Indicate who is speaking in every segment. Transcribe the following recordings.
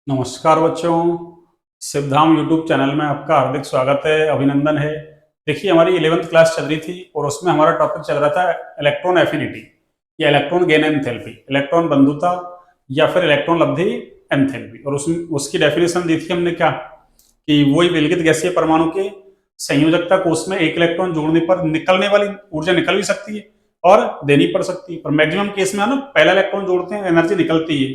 Speaker 1: नमस्कार बच्चों, Shivdham YouTube channel में आपका हार्दिक स्वागत है, अभिनंदन है। देखिए, हमारी 11th क्लास चल रही थी और उसमें हमारा टॉपिक चल रहा था इलेक्ट्रॉन एफिनिटी या इलेक्ट्रॉन गेन एंथैल्पी, इलेक्ट्रॉन बंधुता या फिर इलेक्ट्रॉन लब्धि एंथैल्पी। और उसकी डेफिनेशन दी थी हमने क्या कि वही विलगित गैसीय परमाणु के संयोजकता कोष में एक इलेक्ट्रॉन जोड़ने पर निकलने वाली ऊर्जा निकल भी सकती है और देनी पड़ सकती है। पर मैक्सिमम केस में है ना, पहला इलेक्ट्रॉन जोड़ते हैं एनर्जी निकलती है,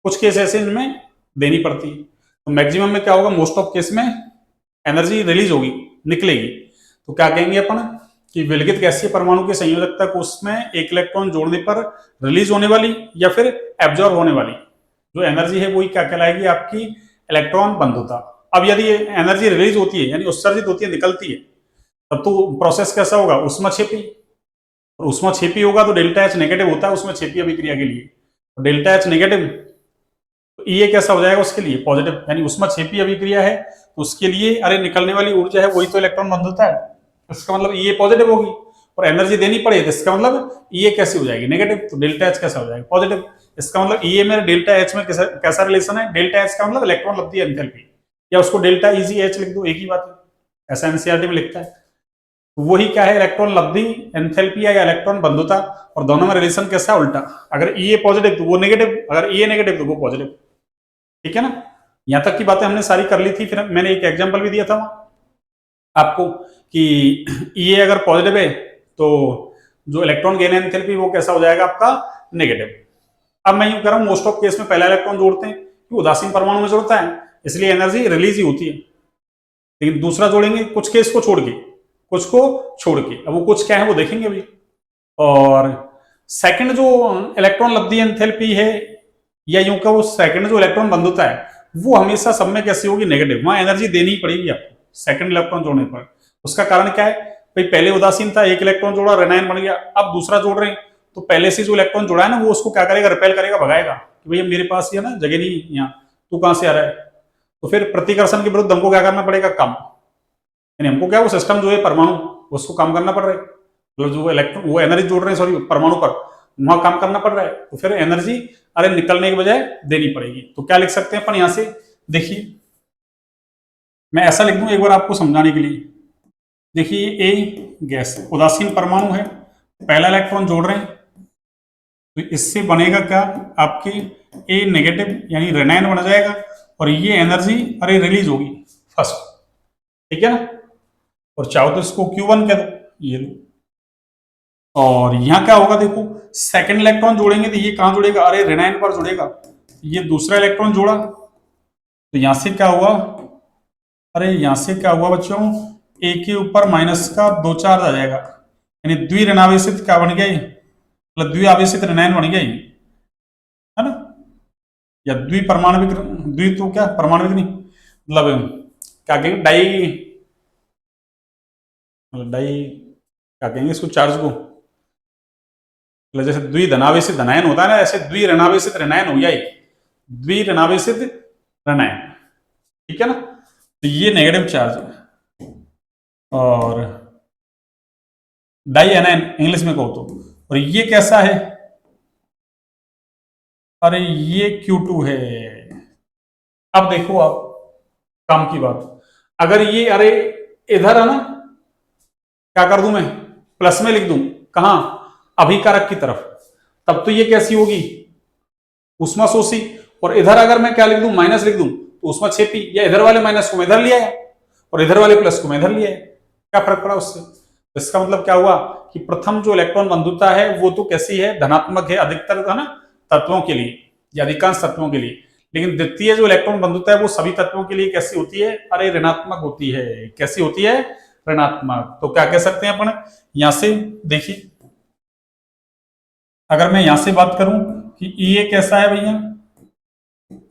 Speaker 1: कुछ केस ऐसे इनमें देनी पड़ती है। तो मैक्सिमम में क्या होगा, मोस्ट ऑफ केस में एनर्जी रिलीज होगी, निकलेगी। तो क्या कहेंगे अपन कि विलगित गैसीय परमाणु की संयोजकता कोष में एक इलेक्ट्रॉन जोड़ने पर रिलीज होने वाली या फिर एब्जॉर्ब होने वाली जो एनर्जी है वही क्या कहलाएगी, आपकी इलेक्ट्रॉन बंधुता। अब यदि एनर्जी रिलीज होती है यानी उत्सर्जित होती है, निकलती है, तब तो प्रोसेस कैसा होगा, उष्माक्षेपी। और उष्माक्षेपी होगा तो डेल्टा एच नेगेटिव होता है उष्माक्षेपीय अभिक्रिया के लिए। तो डेल्टा एच नेगेटिव, तो ये कैसा हो जाएगा उसके लिए पॉजिटिव, यानी उष्माक्षेपी अभिक्रिया है तो उसके लिए अरे निकलने वाली ऊर्जा है वही तो इलेक्ट्रॉन बंधुता है। इसका मतलब ये पॉजिटिव होगी और एनर्जी देनी पड़े तो इसका मतलब ये कैसी हो जाएगी, नेगेटिव। तो डेल्टा एच कैसा हो जाएगा, पॉजिटिव। इसका मतलब ये मेरे डेल्टा एच में कैसा रिलेशन है, डेल्टा एच का मतलब इलेक्ट्रॉन लब्धि एंथैल्पी, या उसको डेल्टा इजी एच लिख दो, एक ही बात है, ऐसा एनसीईआरटी में लिखता है। तो वही क्या है, इलेक्ट्रॉन लब्धि एंथैल्पी या इलेक्ट्रॉन बंधुता। और दोनों में रिलेशन कैसा है, उल्टा। अगर ये पॉजिटिव तो वो नेगेटिव, अगर ये नेगेटिव तो वो पॉजिटिव। ठीक है ना, यहां तक की बातें हमने सारी कर ली थी। फिर मैंने एक एग्जांपल भी दिया था आपको कि ये अगर पॉजिटिव है तो जो इलेक्ट्रॉन गेन एंथैल्पी वो कैसा हो जाएगा आपका, नेगेटिव। अब मैं यूं कह रहा हूं, मोस्ट ऑफ केस में पहला इलेक्ट्रॉन जोड़ते हैं कि उदासीन परमाणु में जोड़ता है, इसलिए एनर्जी रिलीज ही होती है। लेकिन दूसरा जोड़ेंगे कुछ केस को छोड़ के, कुछ को छोड़ के। अब वो कुछ क्या है वो देखेंगे अभी। और सेकंड जो इलेक्ट्रॉन लब्धि एंथैल्पी है, या यूं का वो सेकंड जो इलेक्ट्रॉन बंधुता है, वो हमेशा सब में कैसी होगी, नेगेटिव। वहां एनर्जी देनी ही पड़ेगी आपको सेकंड इलेक्ट्रॉन जोड़ने पर। उसका कारण क्या है भाई, पहले उदासीन था, एक इलेक्ट्रॉन जोड़ा, रेनायन बन गया। अब दूसरा जोड़ रहे हैं तो पहले से जो इलेक्ट्रॉन जोड़ा है ना, वो उसको क्या करेगा, रिपेल करेगा, भगाएगा कि भैया मेरे पास ये ना जगह नहीं यहाँ, तू कहां से आ रहा है। तो फिर प्रतिकर्षण के विरुद्ध हमको क्या करना पड़ेगा, काम। यानी हमको क्या, वो सिस्टम जो है परमाणु, उसको काम करना पड़ रहा है। मतलब जो इलेक्ट्रॉन वो एनर्जी जोड़ रहे हैं, सॉरी, परमाणु पर, वहां काम करना पड़ रहा है। तो फिर एनर्जी अरे निकलने के बजाय देनी पड़ेगी। तो क्या लिख सकते हैं अपन यहां से, देखिए मैं ऐसा लिख दूं एक बार आपको समझाने के लिए। देखिए ए गैस उदासीन परमाणु है, पहला इलेक्ट्रॉन जोड़ रहे हैं, तो इससे बनेगा क्या, आपकी ए नेगेटिव यानी रेनाइन बन जाएगा, और ये एनर्जी अरे रिलीज होगी फर्स्ट। ठीक है ना, और चाहो तो इसको Q1 कह दो, ये लो। और यहां क्या होगा, देखो सेकंड इलेक्ट्रॉन जोड़ेंगे तो ये कहां जुड़ेगा, अरे रेनाइन पर जुड़ेगा। ये दूसरा इलेक्ट्रॉन जोड़ा तो यहां से क्या हुआ, अरे यहां से क्या हुआ बच्चों, ए के ऊपर माइनस का 2 चार्ज आ जाएगा, यानी द्विऋणावेशित क्या बन गया ये, मतलब द्विआवेशित ऋणायन बन गया ये, है ना। या द्विपरमाणविक, द्वि तो क्या परमाणविक नहीं, मतलब क्या कहेंगे, डाई, मतलब डाई क्या कहेंगे इसको, चार्ज को, मतलब जैसे द्विधनावेशित धनायन होता है ना, ऐसे द्विऋणावेशित ऋणायन हो गया ये, द्विऋणावेशित ऋणायन। ठीक है ना, तो ये नेगेटिव चार्ज है। और डाई एनायन इंग्लिश में कहो तो। और ये कैसा है, अरे ये Q2 है। अब देखो आप, काम की बात, अगर ये अरे इधर है ना, क्या कर दूं मैं, प्लस में लिख दूं, कहां, अभिकारक की तरफ, तब तो ये कैसी होगी, उष्मा शोषी। और इधर अगर मैं क्या लिख दूं, माइनस लिख दूं, तो उष्मा छेपी। या इधर वाले माइनस को मैं इधर लिया है और इधर वाले प्लस को मैं इधर लिया है, क्या फर्क पड़ा उससे। तो इसका मतलब क्या हुआ कि प्रथम जो इलेक्ट्रॉन बंधुता है वो तो कैसी है, धनात्मक है अधिकतर, है ना, तत्वों के लिए या अधिकांश तत्वों के लिए। लेकिन द्वितीय जो इलेक्ट्रॉन बंधुता है वो सभी तत्वों के लिए कैसी होती है, अरे ऋणात्मक होती है। कैसी होती है, ऋणात्मक। तो क्या कह सकते हैं अपन यहां से, देखिए अगर मैं यहां से बात करूं कि ये कैसा है भैया,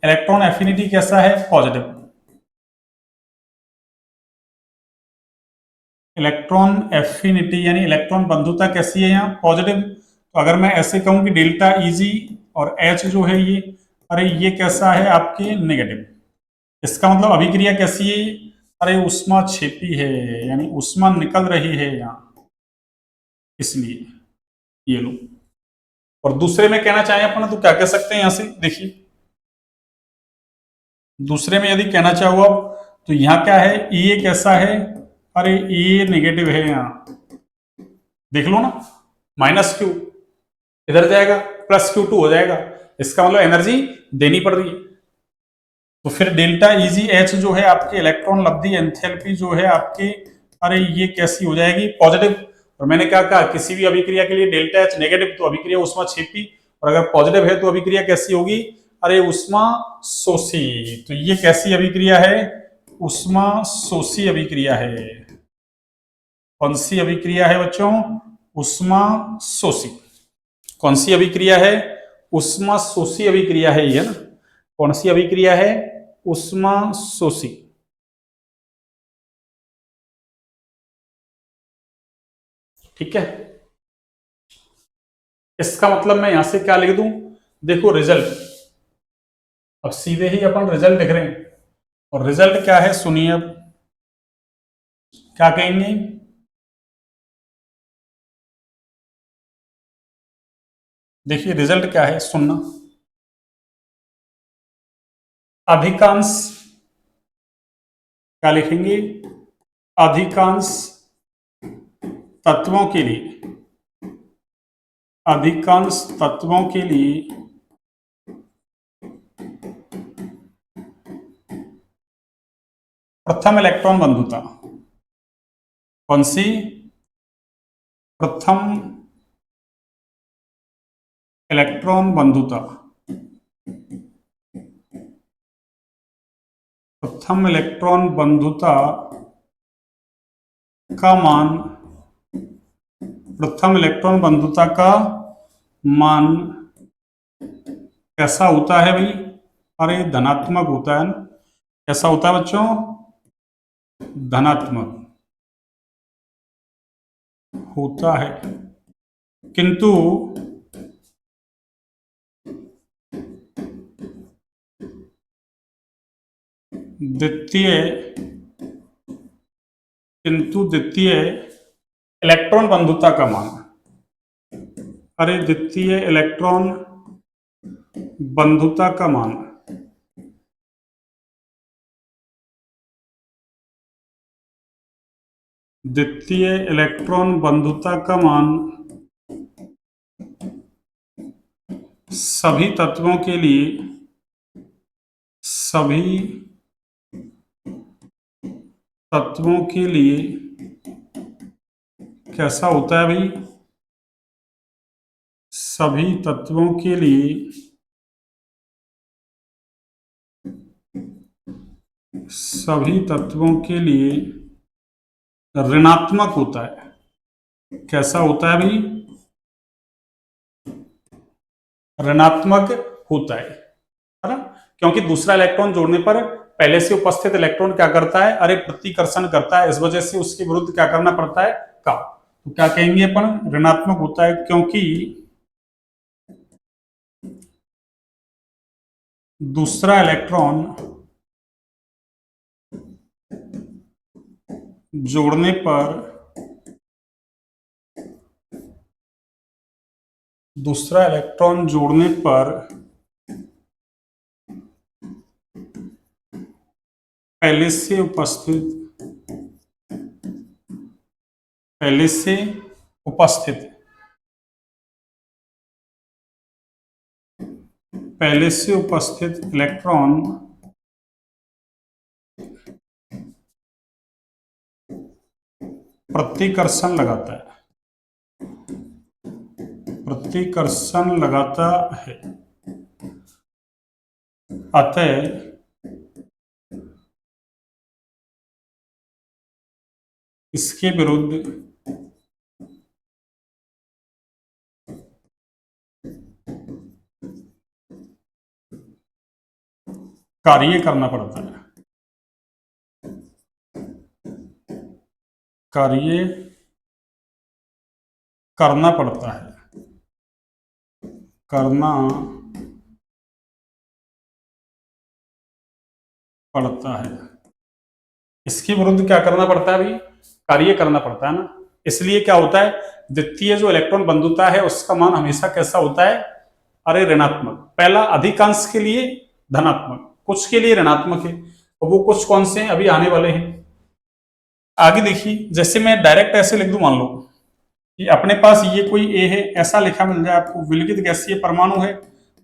Speaker 1: इलेक्ट्रॉन एफिनिटी कैसा है, पॉजिटिव। इलेक्ट्रॉन एफिनिटी यानी इलेक्ट्रॉन बंधुता कैसी है यहाँ, पॉजिटिव। तो अगर मैं ऐसे कहूं कि डेल्टा इजी और एच जो है ये, अरे ये कैसा है आपके, नेगेटिव। इसका मतलब अभिक्रिया कैसी है, अरे उष्मा छेपी है, यानी उष्मा निकल रही है यहाँ, इसलिए ये लो। और दूसरे में कहना चाहें अपन तो क्या कह सकते हैं, यहां से देखिए दूसरे में यदि कहना चाहो आप तो यहाँ क्या है, ये कैसा है, अरे ये नेगेटिव है, यहाँ देख लो ना, -q इधर जाएगा +q2 हो जाएगा, इसका मतलब एनर्जी देनी पड़ रही है। तो फिर डेल्टा Eg H जो है आपकी इलेक्ट्रॉन लब्धि एंथैल्पी जो है आपकी, अरे ये कैसी हो जाएगी, पॉजिटिव। और मैंने क्या कहा, किसी भी अभिक्रिया के लिए डेल्टा H नेगेटिव तो अभिक्रिया ऊष्मा क्षेपी, और अगर पॉजिटिव है तो अभिक्रिया कैसी होगी, अरे ऊष्मा शोषी। तो ये कैसी अभिक्रिया है, ऊष्मा शोषी अभिक्रिया है। कौन सी अभिक्रिया है बच्चों, ऊष्मा शोषी। कौन सी अभिक्रिया है, ऊष्मा शोषी अभिक्रिया है ये ना। कौन सी अभिक्रिया है, ऊष्मा शोषी। ठीक है, इसका मतलब मैं यहां से क्या लिख दूं, देखो रिजल्ट, अब सीधे ही अपन रिजल्ट लिख रहे हैं, और रिजल्ट क्या है सुनिए, अब क्या कहेंगे, देखिए रिजल्ट क्या है सुनना, अधिकांश, क्या लिखेंगे, अधिकांश तत्वों के लिए, अधिकांश तत्वों के लिए प्रथम इलेक्ट्रॉन बंधुता, कौन सी, प्रथम इलेक्ट्रॉन बंधुता, प्रथम इलेक्ट्रॉन बंधुता का मान, प्रथम इलेक्ट्रॉन बंधुता का मान कैसा होता है भाई, अरे धनात्मक होता है ना। कैसा होता है बच्चों, धनात्मक होता है, किंतु द्वितीय, द्वितीय इलेक्ट्रॉन बंधुता का मान, अरे द्वितीय इलेक्ट्रॉन बंधुता का मान द्वितीय इलेक्ट्रॉन बंधुता का मान सभी तत्वों के लिए, सभी तत्वों के लिए कैसा होता है भाई, सभी तत्वों के लिए, सभी तत्वों के लिए ऋणात्मक होता है। कैसा होता है भाई, ऋणात्मक होता है ना, क्योंकि दूसरा इलेक्ट्रॉन जोड़ने पर पहले से उपस्थित इलेक्ट्रॉन क्या करता है, अरे प्रतिकर्षण करता है, इस वजह से उसके विरुद्ध क्या करना पड़ता है, का। तो क्या कहेंगे अपन, ऋणात्मक होता है, क्योंकि दूसरा इलेक्ट्रॉन जोड़ने पर, दूसरा इलेक्ट्रॉन जोड़ने पर पहले से उपस्थित, पहले से उपस्थित, पहले से उपस्थित इलेक्ट्रॉन प्रतिकर्षण लगाता है, प्रतिकर्षण लगाता है, अतः इसके विरुद्ध कार्य करना पड़ता है, कार्य करना पड़ता है, करना पड़ता है। इसके विरुद्ध क्या करना पड़ता है भाई, कार्य करना पड़ता है ना। इसलिए क्या होता है, द्वितीय जो इलेक्ट्रॉन बंधुता है उसका मान हमेशा कैसा होता है, अरे ऋणात्मक। पहला अधिकांश के लिए धनात्मक, कुछ के लिए ऋणात्मक है, और वो कुछ कौन से हैं अभी आने वाले हैं। आगे देखिए, जैसे मैं डायरेक्ट ऐसे लिख दूं, मान लो कि अपने पास ये कोई ए है, ऐसा लिखा मिल जाए आपको, विलगित गैसीय परमाणु है,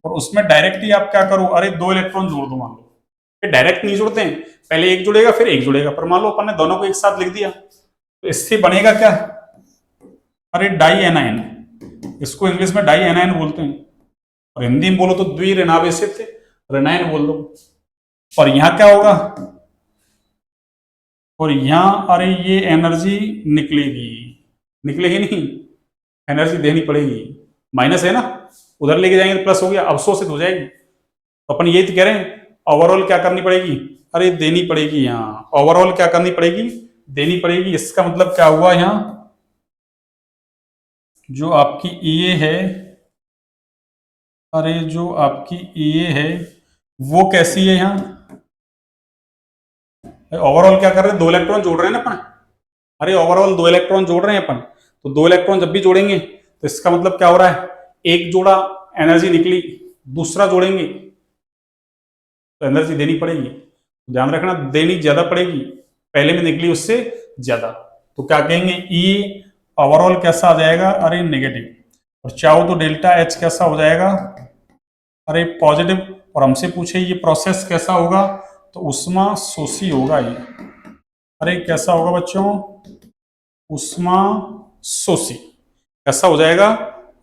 Speaker 1: और उसमें डायरेक्ट ही आप क्या करो, अरे 2 इलेक्ट्रॉन जोड़ दो। मान लो ये डायरेक्ट नहीं जोड़ते हैं, पहले एक जुड़ेगा फिर एक जुड़ेगा, पर मान लो अपन ने दोनों को एक साथ लिख दिया, तो इससे बनेगा क्या, अरे डाई एनायन। इसको इंग्लिश में डाई एनायन बोलते हैं, और हिंदी में बोलो तो द्विऋणावेशित ऋणायन बोल दो। और यहां क्या होगा, और यहां अरे ये एनर्जी निकलेगी, निकलेगी नहीं, एनर्जी देनी पड़ेगी, माइनस है ना, उधर लेके जाएंगे तो प्लस हो गया, अवशोषित हो जाएगी। तो अपन यही तो कह रहे हैं, ओवरऑल क्या करनी पड़ेगी, अरे देनी पड़ेगी, यहाँ ओवरऑल क्या करनी पड़ेगी, देनी पड़ेगी। इसका मतलब क्या हुआ, यहाँ जो आपकी ए है, अरे जो आपकी ए है वो कैसी है, यहाँ ओवरऑल क्या कर रहे हैं, 2 इलेक्ट्रॉन जोड़ रहे हैं ना अपन, अरे ओवरऑल 2 इलेक्ट्रॉन जोड़ रहे हैं अपन, तो 2 इलेक्ट्रॉन जब भी जोड़ेंगे तो इसका मतलब क्या हो रहा है, एक जोड़ा एनर्जी निकली, दूसरा जोड़ेंगे तो एनर्जी देनी पड़ेगी। तो ध्यान रखना, देनी ज्यादा पड़ेगी, पहले में निकली उससे ज्यादा, तो क्या कहेंगे, ई ओवरऑल कैसा आ जाएगा, अरे नेगेटिव। और चाहो तो डेल्टा एच कैसा हो जाएगा, अरे पॉजिटिव। और हमसे पूछे ये प्रोसेस कैसा होगा, तो उष्मा शोषी होगा ये, अरे कैसा होगा बच्चों, उष्मा शोषी। कैसा हो जाएगा,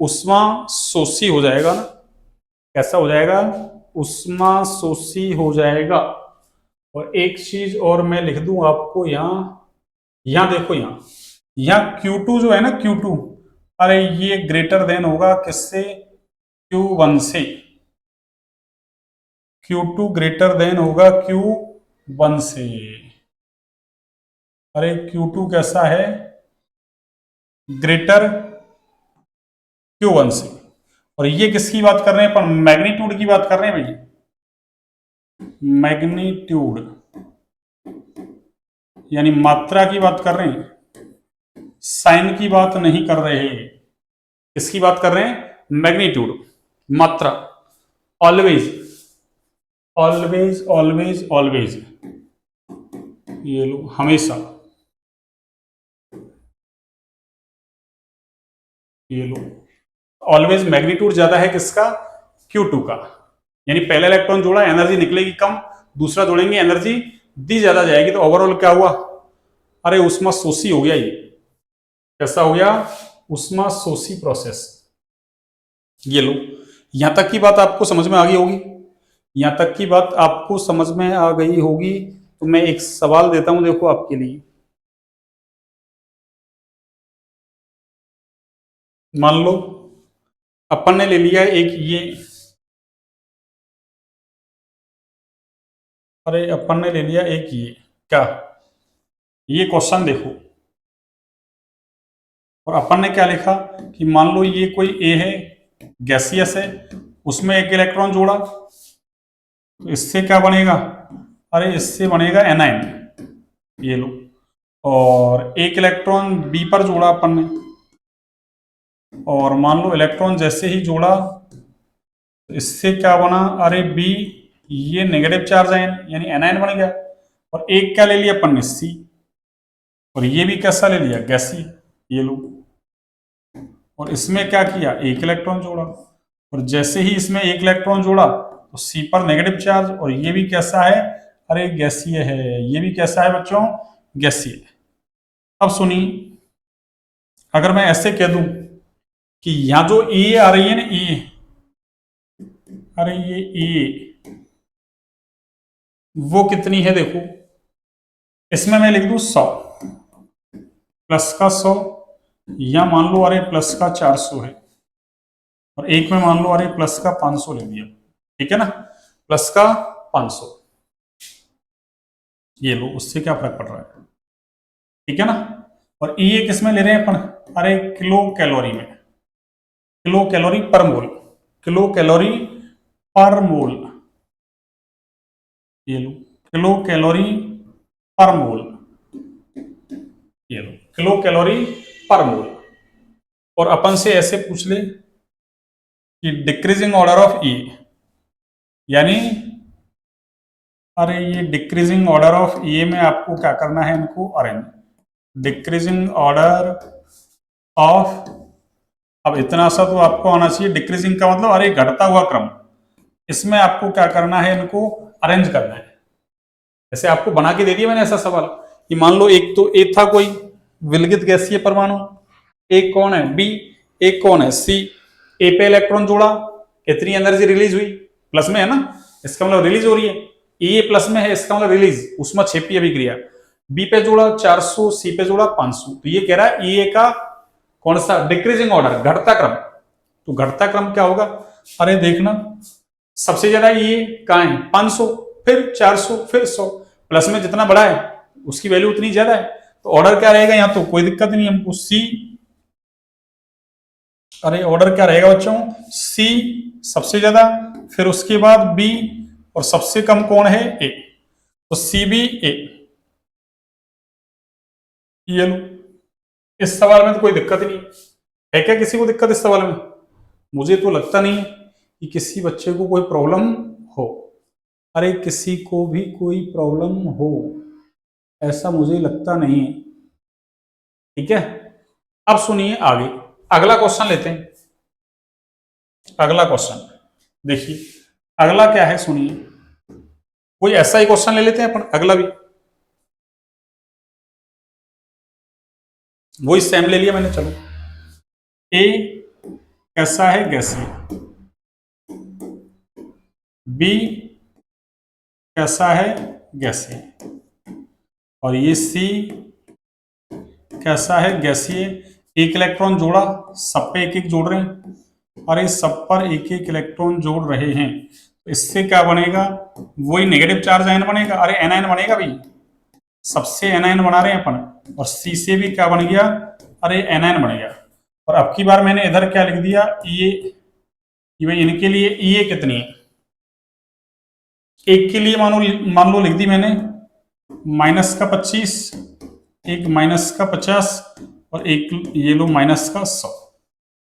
Speaker 1: उष्मा शोषी हो जाएगा ना, कैसा हो जाएगा, उष्मा शोषी हो जाएगा। और एक चीज और मैं लिख दूं आपको, यहां देखो, यहां Q2 जो है ना, Q2, अरे ये ग्रेटर देन होगा किससे, Q1 से, Q2 ग्रेटर देन होगा Q1 से। अरे Q2 कैसा है, ग्रेटर Q1 से। और ये किसकी बात कर रहे हैं अपन, मैग्नीट्यूड की बात कर रहे हैं भैया, मैग्नीट्यूड यानी मात्रा की बात कर रहे हैं, साइन की बात नहीं कर रहे हैं। किसकी बात कर रहे हैं, मैग्नीट्यूड, मात्रा। ऑलवेज ऑलवेज ऑलवेज ऑलवेज, ये लो, हमेशा, ये लो, ऑलवेज मैग्नीट्यूड ज्यादा है किसका, Q2 का। यानी पहला इलेक्ट्रॉन जोड़ा एनर्जी निकलेगी कम, दूसरा जोड़ेंगे एनर्जी दी ज्यादा जाएगी, तो ओवरऑल क्या हुआ, अरे उष्मा शोषी हो गया, ये कैसा हो गया, उष्मा शोषी प्रोसेस। ये लो, यहां तक की बात आपको समझ में आ गई होगी, यहां तक की बात आपको समझ में आ गई होगी। तो मैं एक सवाल देता हूं, देखो आपके लिए, मान लो अपन ने ले लिया एक ये, अरे अपन ने ले लिया एक ये, क्या, ये क्वेश्चन देखो, और अपन ने क्या लिखा कि मान लो ये कोई ए है, गैसियस है, उसमें एक इलेक्ट्रॉन जोड़ा, तो इससे क्या बनेगा, अरे इससे बनेगा एनाइन, ये लो। और एक इलेक्ट्रॉन बी पर जोड़ा अपन ने, और मान लो इलेक्ट्रॉन जैसे ही जोड़ा तो इससे क्या बना, अरे बी, ये नेगेटिव चार्ज आयन यानी एनायन बन गया। और एक क्या ले लिया अपन ने, सी, और ये भी कैसा ले लिया, गैसी, ये लो। और इसमें क्या किया, एक इलेक्ट्रॉन जोड़ा, और जैसे ही इसमें एक इलेक्ट्रॉन जोड़ा तो सी पर नेगेटिव चार्ज, और ये भी कैसा है, अरे गैसीय है, ये भी कैसा है बच्चों, गैसीय। अब सुनिए, अगर मैं ऐसे कह दूं कि यहां जो ए आ रही है ना, ए, अरे ये ए वो कितनी है देखो, इसमें मैं लिख दूं 100, प्लस का 100, या मान लो अरे प्लस का 400 है, और एक में मान लो अरे प्लस का 500 ले लिया, ठीक है ना, प्लस का 500, ये लो, उससे क्या फर्क पड़ रहा है, ठीक है ना। और ये किस में ले रहे हैं अपन, अरे किलो कैलोरी में, किलो कैलोरी पर मोल, किलो कैलोरी पर मोल, ये लो, किलो कैलोरी पर मोल, ये लो, किलो कैलोरी पर मोल। और अपन से ऐसे पूछ ले कि डिक्रीजिंग ऑर्डर ऑफ ई, यानी अरे ये डिक्रीजिंग ऑर्डर ऑफ ए में आपको क्या करना है, इनको अरेंज। डिक्रीजिंग ऑर्डर ऑफ, अब इतना सा तो आपको आना चाहिए, डिक्रीजिंग का मतलब अरे घटता हुआ क्रम, इसमें आपको क्या करना है, इनको अरेंज करना है। जैसे आपको बना के दे दिया मैंने ऐसा सवाल कि मान लो एक तो ए था कोई विलगित गैसीय परमाणु, एक कौन है बी, एक कौन है सी। ए पे इलेक्ट्रॉन जोड़ा, कितनी एनर्जी रिलीज हुई, प्लस में है ना, इसका मतलब रिलीज हो रही है। ए प्लस में है, इसका मतलब रिलीज, उसमें क्षेपीय अभिक्रिया। बी पे जोड़ा 400, सी पे जोड़ा 500, तो ये कह रहा है ए का कौन सा डिक्रीजिंग ऑर्डर, घटता क्रम। तो घटता क्रम क्या होगा, अरे देखना सबसे ज्यादा ये कहाँ है 500, फिर 400, फिर 100, प्लस में जितना बड़ा है उसकी वैल्यू उतनी ज्यादा है। तो ऑर्डर क्या रहेगा यहाँ, तो कोई दिक्कत नहीं हमको सी, अरे ऑर्डर क्या रहेगा बच्चों, सी सबसे ज्यादा, फिर उसके बाद बी, और सबसे कम कौन है ए, तो सी बी ए। ये लो, इस सवाल में तो कोई दिक्कत नहीं है क्या, किसी को दिक्कत इस सवाल में? मुझे तो लगता नहीं है कि किसी बच्चे को कोई प्रॉब्लम हो, अरे किसी को भी कोई प्रॉब्लम हो ऐसा मुझे लगता नहीं है। ठीक है, अब सुनिए आगे, अगला क्वेश्चन लेते हैं। अगला क्वेश्चन देखिए, अगला क्या है सुनिए, कोई ऐसा ही क्वेश्चन ले लेते हैं अपन, अगला भी वही सेम ले लिया मैंने। चलो, ए कैसा है गैसीय, बी कैसा है गैसीय, और ये सी कैसा है गैसीय। एक इलेक्ट्रॉन जोड़ा, सब पे एक एक जोड़ रहे हैं, और इस सब पर एक एक इलेक्ट्रॉन जोड़ रहे हैं, तो इससे क्या बनेगा, वही नेगेटिव चार्ज आयन बनेगा, अरे एनायन बनेगा भाई, सबसे एनायन बना रहे हैं अपन, और सी से भी क्या बन गया, अरे एनायन बन गया। और अब की बार मैंने इधर क्या लिख दिया, ये भाई इनके लिए ये कितनी है, एक के लिए मान लो लिख दी मैंने -25, एक -50, और एक ये लो -100,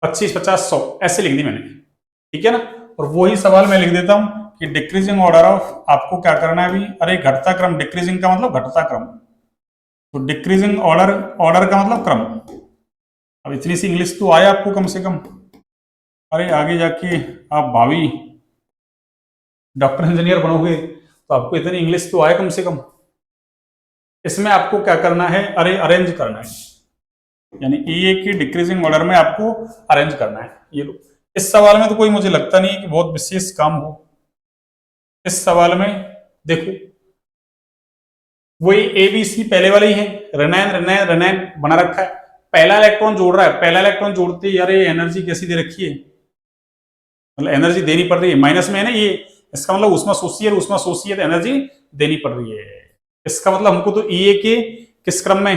Speaker 1: 25 50 100 ऐसे लिख दी मैंने। ठीक है ना, और वही सवाल मैं लिख देता हूं कि डिक्रीजिंग ऑर्डर ऑफ, आपको क्या करना है अभी, अरे घटता क्रम, डिक्रीजिंग का मतलब घटता क्रम, तो डिक्रीजिंग ऑर्डर, ऑर्डर का मतलब क्रम। अब इतनी सी इंग्लिश तो आया आपको कम से कम, अरे आगे जाके आप भावी डॉक्टर इंजीनियर बनोगे तो आपको इतनी इंग्लिश तो आए कम से कम। इसमें आपको क्या करना है, अरे अरेंज करना है, यानी ए की डिक्रीजिंग ऑर्डर में आपको अरेंज करना है। ये लो, इस सवाल में तो कोई मुझे लगता नहीं कि बहुत विशेष काम हो। इस सवाल में देखो, वही ए बी सी पहले वाले ही है, रेनाइन रेनाइन रेनाइन बना रखा है, पहला इलेक्ट्रॉन जोड़ रहा है, पहला इलेक्ट्रॉन जोड़ते ही अरे एनर्जी कैसी दे रखी है, मतलब एनर्जी देनी पड़ रही है, माइनस में है ना ये, इसका मतलब उसमें सोचिए, उसमें सोचिए तो एनर्जी देनी पड़ रही है। इसका मतलब हमको तो ई के किस क्रम में,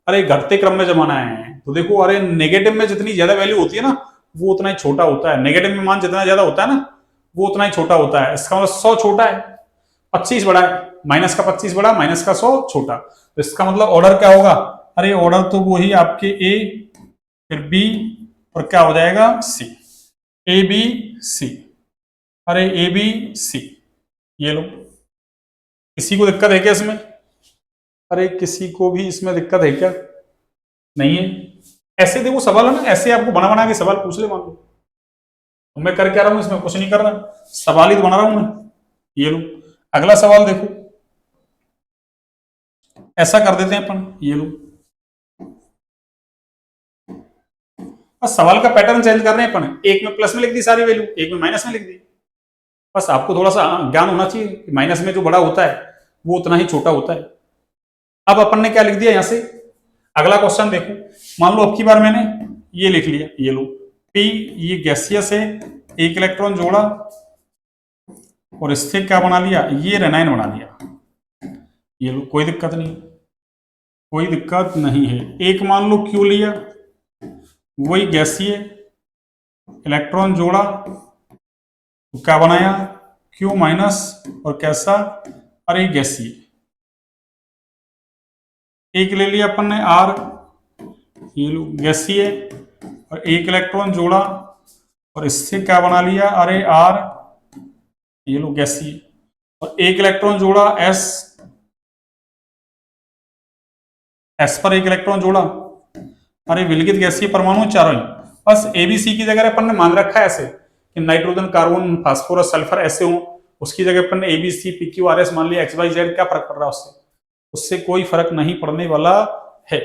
Speaker 1: अरे घटते क्रम में जमाना है। तो देखो, अरे नेगेटिव में जितनी ज्यादा वैल्यू होती है ना वो उतना ही छोटा होता है, नेगेटिव में मान जितना ज्यादा होता है ना वो उतना ही छोटा होता है। इसका मतलब 100 छोटा है, 25 बड़ा है, माइनस का 25 बड़ा, माइनस का 100 छोटा, तो इसका मतलब ऑर्डर क्या होगा, अरे ऑर्डर तो वही आपके ए, फिर बी, और क्या हो जाएगा सी, ए बी सी, अरे ए बी सी। ये लो, किसी को दिक्कत है क्या इसमें, अरे किसी को भी इसमें दिक्कत है क्या, नहीं है। ऐसे देखो सवाल है ना, ऐसे आपको बना बना के सवाल पूछ ले मान लो, तो मैं कर क्या रहा हूं इसमें, कुछ नहीं कर रहा, सवाल ही तो बना रहा हूं मैं। ये लो, अगला सवाल देखो, ऐसा कर देते हैं अपन, ये लो, बस सवाल का पैटर्न चेंज कर रहे हैं अपन, एक में प्लस में लिख दी सारी वैल्यू, एक में माइनस में लिख दी। बस आपको थोड़ा सा ज्ञान होना चाहिए कि माइनस में जो बड़ा होता है वो उतना ही छोटा होता है। अब अपन ने क्या लिख दिया यहां से, अगला क्वेश्चन देखो, मान लो अब की बार मैंने ये लिख लिया, ये लो पी, ये गैसियस है, एक इलेक्ट्रॉन जोड़ा और इससे क्या बना लिया, ये रेनाइन बना लिया। ये लो, कोई दिक्कत नहीं, कोई दिक्कत नहीं है। एक मान लो क्यू लिया, वही गैसीय इलेक्ट्रॉन जोड़ा तो क्या बनाया, क्यू माइनस, और कैसा, अरे गैसीय। एक ले लिया अपन ने आर, ये लो गैसीय, और एक इलेक्ट्रॉन जोड़ा और इससे क्या बना लिया, अरे आर, ये लो गैसीय, और एक इलेक्ट्रॉन जोड़ा एस, एस पर एक इलेक्ट्रॉन जोड़ा, अरे विलगित गैसीय परमाणु चारों ही। बस एबीसी की जगह अपन ने मान रखा है ऐसे कि नाइट्रोजन, कार्बन, फास्फोरस, सल्फर ऐसे हो, उसकी जगह अपन ने ABC P Q R S मान लिया, एक्स वाई जेड, क्या फर्क पड़ रहा है उससे? उससे कोई फर्क नहीं पड़ने वाला है।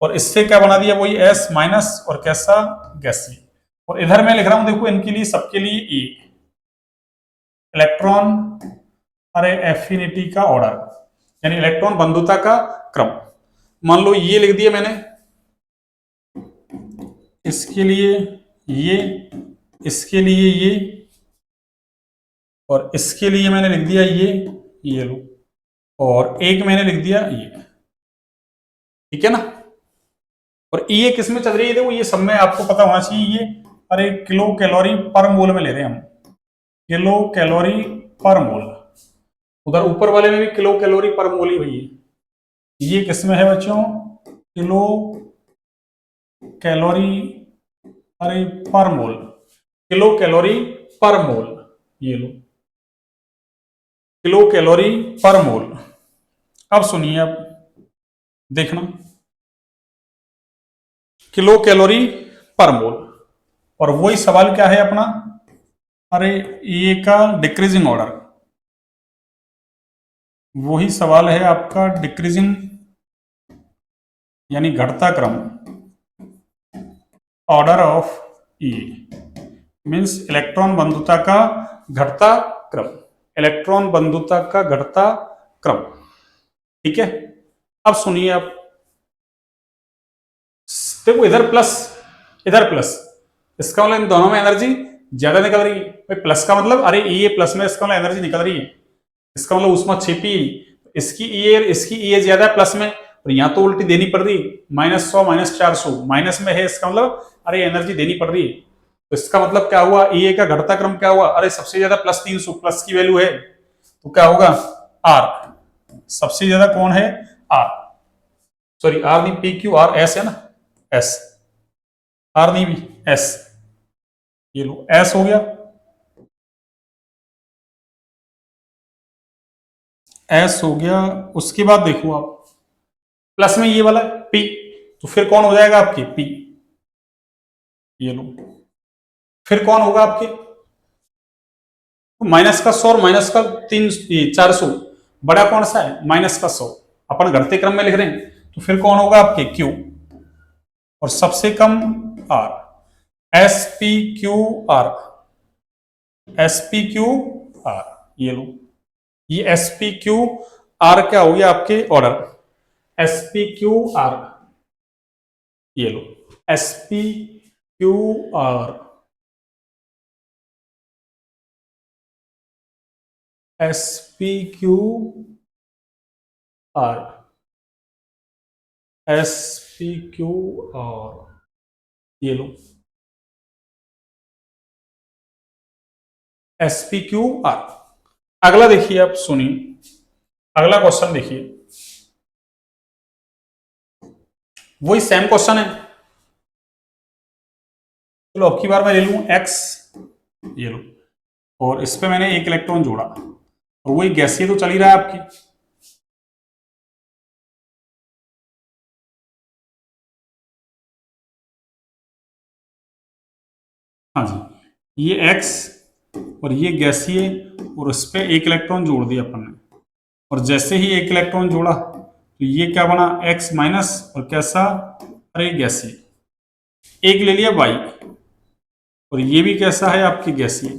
Speaker 1: और इससे क्या बना दिया, वही एस माइनस, और कैसा, गैसीय। और इधर मैं लिख रहा हूं देखो इनके लिए, सबके लिए ई, इलेक्ट्रॉन अरे एफिनिटी का ऑर्डर, यानी इलेक्ट्रॉन बंधुता का क्रम। मान लो ये लिख दिया मैंने, इसके लिए ये, इसके लिए ये, और इसके लिए मैंने लिख दिया ये लो, और एक मैंने लिख दिया ये, ठीक है ना। और ये किस में चल रही है, देखो ये सब में आपको पता होना चाहिए, ये अरे किलो कैलोरी पर मोल में ले रहे हैं हम, किलो कैलोरी पर मोल। उधर ऊपर वाले में भी किलो कैलोरी पर मोल ही हुई है, ये किस में है बच्चों, किलो कैलोरी अरे पर मोल, किलो कैलोरी पर मोल, ये लो किलो कैलोरी पर मोल। अब सुनिए, अब देखना, किलो कैलोरी पर मोल, और वही सवाल क्या है अपना, अरे ये का डिक्रीजिंग ऑर्डर, वही सवाल है आपका डिक्रीजिंग यानी घटता क्रम, order of E means electron बंधुता का घटता क्रम, इलेक्ट्रॉन बंधुता का घटता क्रम, ठीक है। अब सुनिए, आप देखो इधर प्लस, इधर प्लस, इसका मतलब इन दोनों में एनर्जी ज्यादा निकल रही है भाई, प्लस का मतलब अरे ये प्लस में, इसका मतलब एनर्जी निकल रही है, इसका मतलब ऊष्मा छिपी, इसकी ई ज्यादा है प्लस में, और यहाँ तो उल्टी देनी पड़ रही है, -100 -400 माइनस में है, इसका मतलब अरे एनर्जी देनी पड़ रही है। तो इसका मतलब क्या हुआ, ई का घटता क्रम क्या हुआ, अरे सबसे ज्यादा +300, प्लस की वैल्यू है तो क्या होगा, आर, सबसे ज्यादा कौन है, आर, सॉरी आर नहीं, पी क्यू आर एस है ना, एस, आर नहीं भी एस, ये लो एस हो गया, एस हो गया। उसके बाद देखो आप, प्लस में ये वाला पी, तो फिर कौन हो जाएगा आपकी पी, ये लो, फिर कौन होगा आपके, तो माइनस का 100 और माइनस का 400, बड़ा कौन सा है, -100, अपन घटते क्रम में लिख रहे हैं, तो फिर कौन होगा आपके क्यू, और सबसे कम R, S P Q R, S P Q R, ये लो, ये एस पी क्यू आर क्या हो गया आपके order, S P Q R, ये लो S P Q R, S P Q R, S P Q R, ये लो एस पी क्यू आर। अगला देखिए, आप सुनिए, अगला क्वेश्चन देखिए, वही सेम क्वेश्चन है, चलो अब की बार मैं ले लूं एक्स, ये लो, और इस पे मैंने एक इलेक्ट्रॉन जोड़ा, और वही गैसीय तो चल ही रहा है आपकी, हाँ जी, ये एक्स और ये गैसीय, और उस पर एक इलेक्ट्रॉन जोड़ दिया अपन ने, और जैसे ही एक इलेक्ट्रॉन जोड़ा तो ये क्या बना, एक्स माइनस, और कैसा, अरे गैसीय, एक ले लिया वाई, और ये भी कैसा है आपकी गैसीय,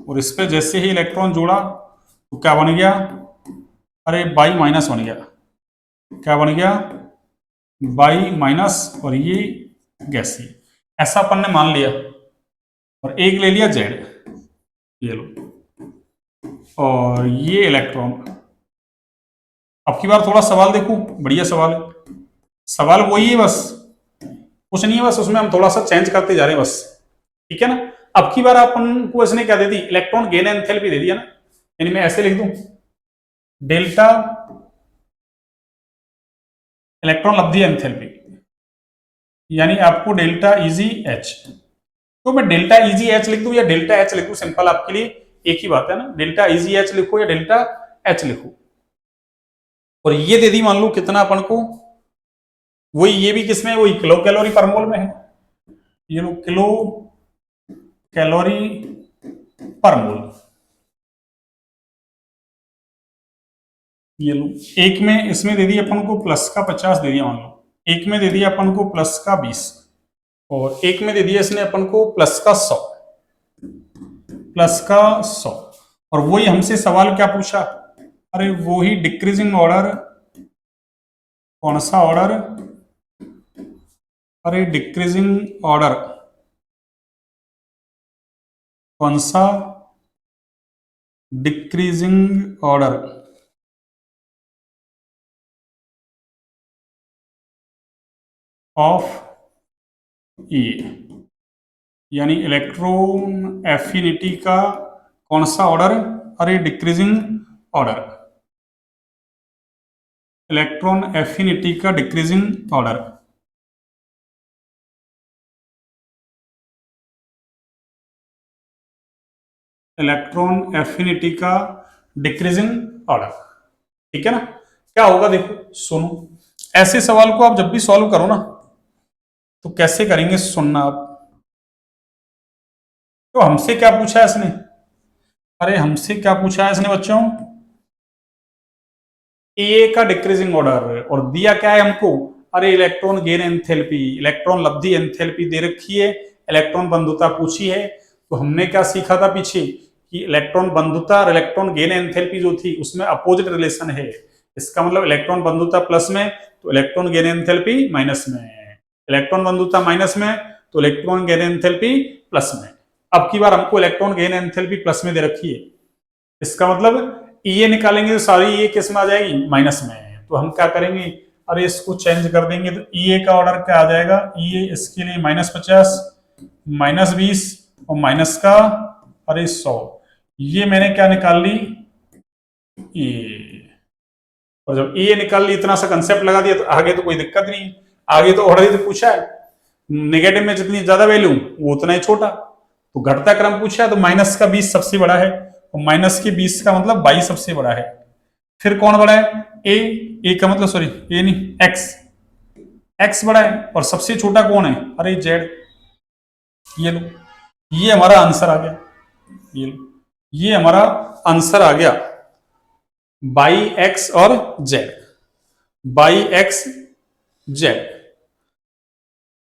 Speaker 1: और इस पर जैसे ही इलेक्ट्रॉन जोड़ा तो क्या बन गया, अरे बाई माइनस बन गया, क्या बन गया, बाई माइनस, और ये गैसीय, ऐसा अपन ने मान लिया, और एक ले लिया जेड, ये लो, और ये इलेक्ट्रॉन। अब की बार थोड़ा सवाल देखो, बढ़िया सवाल है, सवाल वही है बस, कुछ नहीं है, बस उसमें हम थोड़ा सा चेंज करते जा रहे हैं बस, ठीक है ना। अब की बार अपन को इसने क्या दे दी, इलेक्ट्रॉन गेन एंथैल्पी दे दिया ना, यानी मैं ऐसे लिख दूं, डेल्टा इलेक्ट्रॉन लब्धि एंथैल्पी, यानी आपको डेल्टा इजी एच, तो मैं डेल्टा इजी एच लिख दूं या डेल्टा एच लिख दूं, सिंपल आपके लिए एक ही बात है ना, डेल्टा इजी एच लिखो या डेल्टा एच लिखो। और ये दे दी मान लो कितना अपन को, वही ये भी किसमें, वही किलो कैलोरी पर मोल में है, ये लो किलो कैलोरी पर मोल। ये लो एक में इसमें दे दिया अपन को प्लस का 50 दे दिया मान लो, एक में दे दिया अपन को प्लस का 20, और एक में दे दिया इसने अपन को प्लस का 100, प्लस का 100। और वही हमसे सवाल क्या पूछा, अरे वो ही डिक्रीजिंग ऑर्डर, कौन सा ऑर्डर, अरे डिक्रीजिंग ऑर्डर, कौन सा, डिक्रीजिंग ऑर्डर ऑफ ई, यानी इलेक्ट्रॉन एफिनिटी का कौन सा ऑर्डर, अरे डिक्रीजिंग ऑर्डर, इलेक्ट्रॉन एफिनिटी का डिक्रीजिंग ऑर्डर। इलेक्ट्रॉन एफिनिटी का डिक्रीजिंग ऑर्डर, ठीक है ना। क्या होगा देखो सुनो, ऐसे सवाल को आप जब भी सॉल्व करो ना तो कैसे करेंगे सुनना आप। तो हमसे क्या पूछा है इसने, अरे हमसे क्या पूछा है इसने बच्चों, ए का डिक्रीजिंग ऑर्डर, और दिया क्या है हमको, अरे इलेक्ट्रॉन गेन एंथैल्पी, इलेक्ट्रॉन लब्धि एंथैल्पी दे रखी है, इलेक्ट्रॉन बंधुता पूछी है। तो हमने क्या सीखा था पीछे कि इलेक्ट्रॉन बंधुता और इलेक्ट्रॉन गेन एंथैल्पी जो थी उसमें अपोजिट रिलेशन है। इसका मतलब इलेक्ट्रॉन बंधुता प्लस में तो इलेक्ट्रॉन गेन एंथैल्पी माइनस में, इलेक्ट्रॉन बंधुता माइनस में तो इलेक्ट्रॉन गेन एंथैल्पी प्लस में। अब की बार हमको इलेक्ट्रॉन गेन एंथैल्पी प्लस में दे रखी है, इसका मतलब ये निकालेंगे तो सारी ये किस में आ जाएगी, माइनस में। तो हम क्या करेंगे, अरे इसको चेंज कर देंगे, तो ई का ऑर्डर क्या आ जाएगा, ई इसके लिए -50, -20 और माइनस का अरे 100, ये मैंने क्या निकाल ली, ये। और जब ये निकाल ली, इतना सा कंसेप्ट लगा दिया, तो आगे तो कोई दिक्कत नहीं, आगे तो ऑर्डर ही तो पूछा है, नेगेटिव में जितनी ज्यादा वैल्यू वो उतना ही छोटा, तो घटता क्रम पूछा है तो माइनस का 20 सबसे बड़ा है, और माइनस के 20 का मतलब 22 सबसे बड़ा है। फिर कौन बड़ा है, ए का मतलब सॉरी ए नहीं एक्स, एक्स बड़ा है, और सबसे छोटा कौन है, अरे जेड। ये लो ये हमारा आंसर आ गया, ये लो ये हमारा आंसर आ गया, बाई एक्स और जेड, बाई एक्स जेड।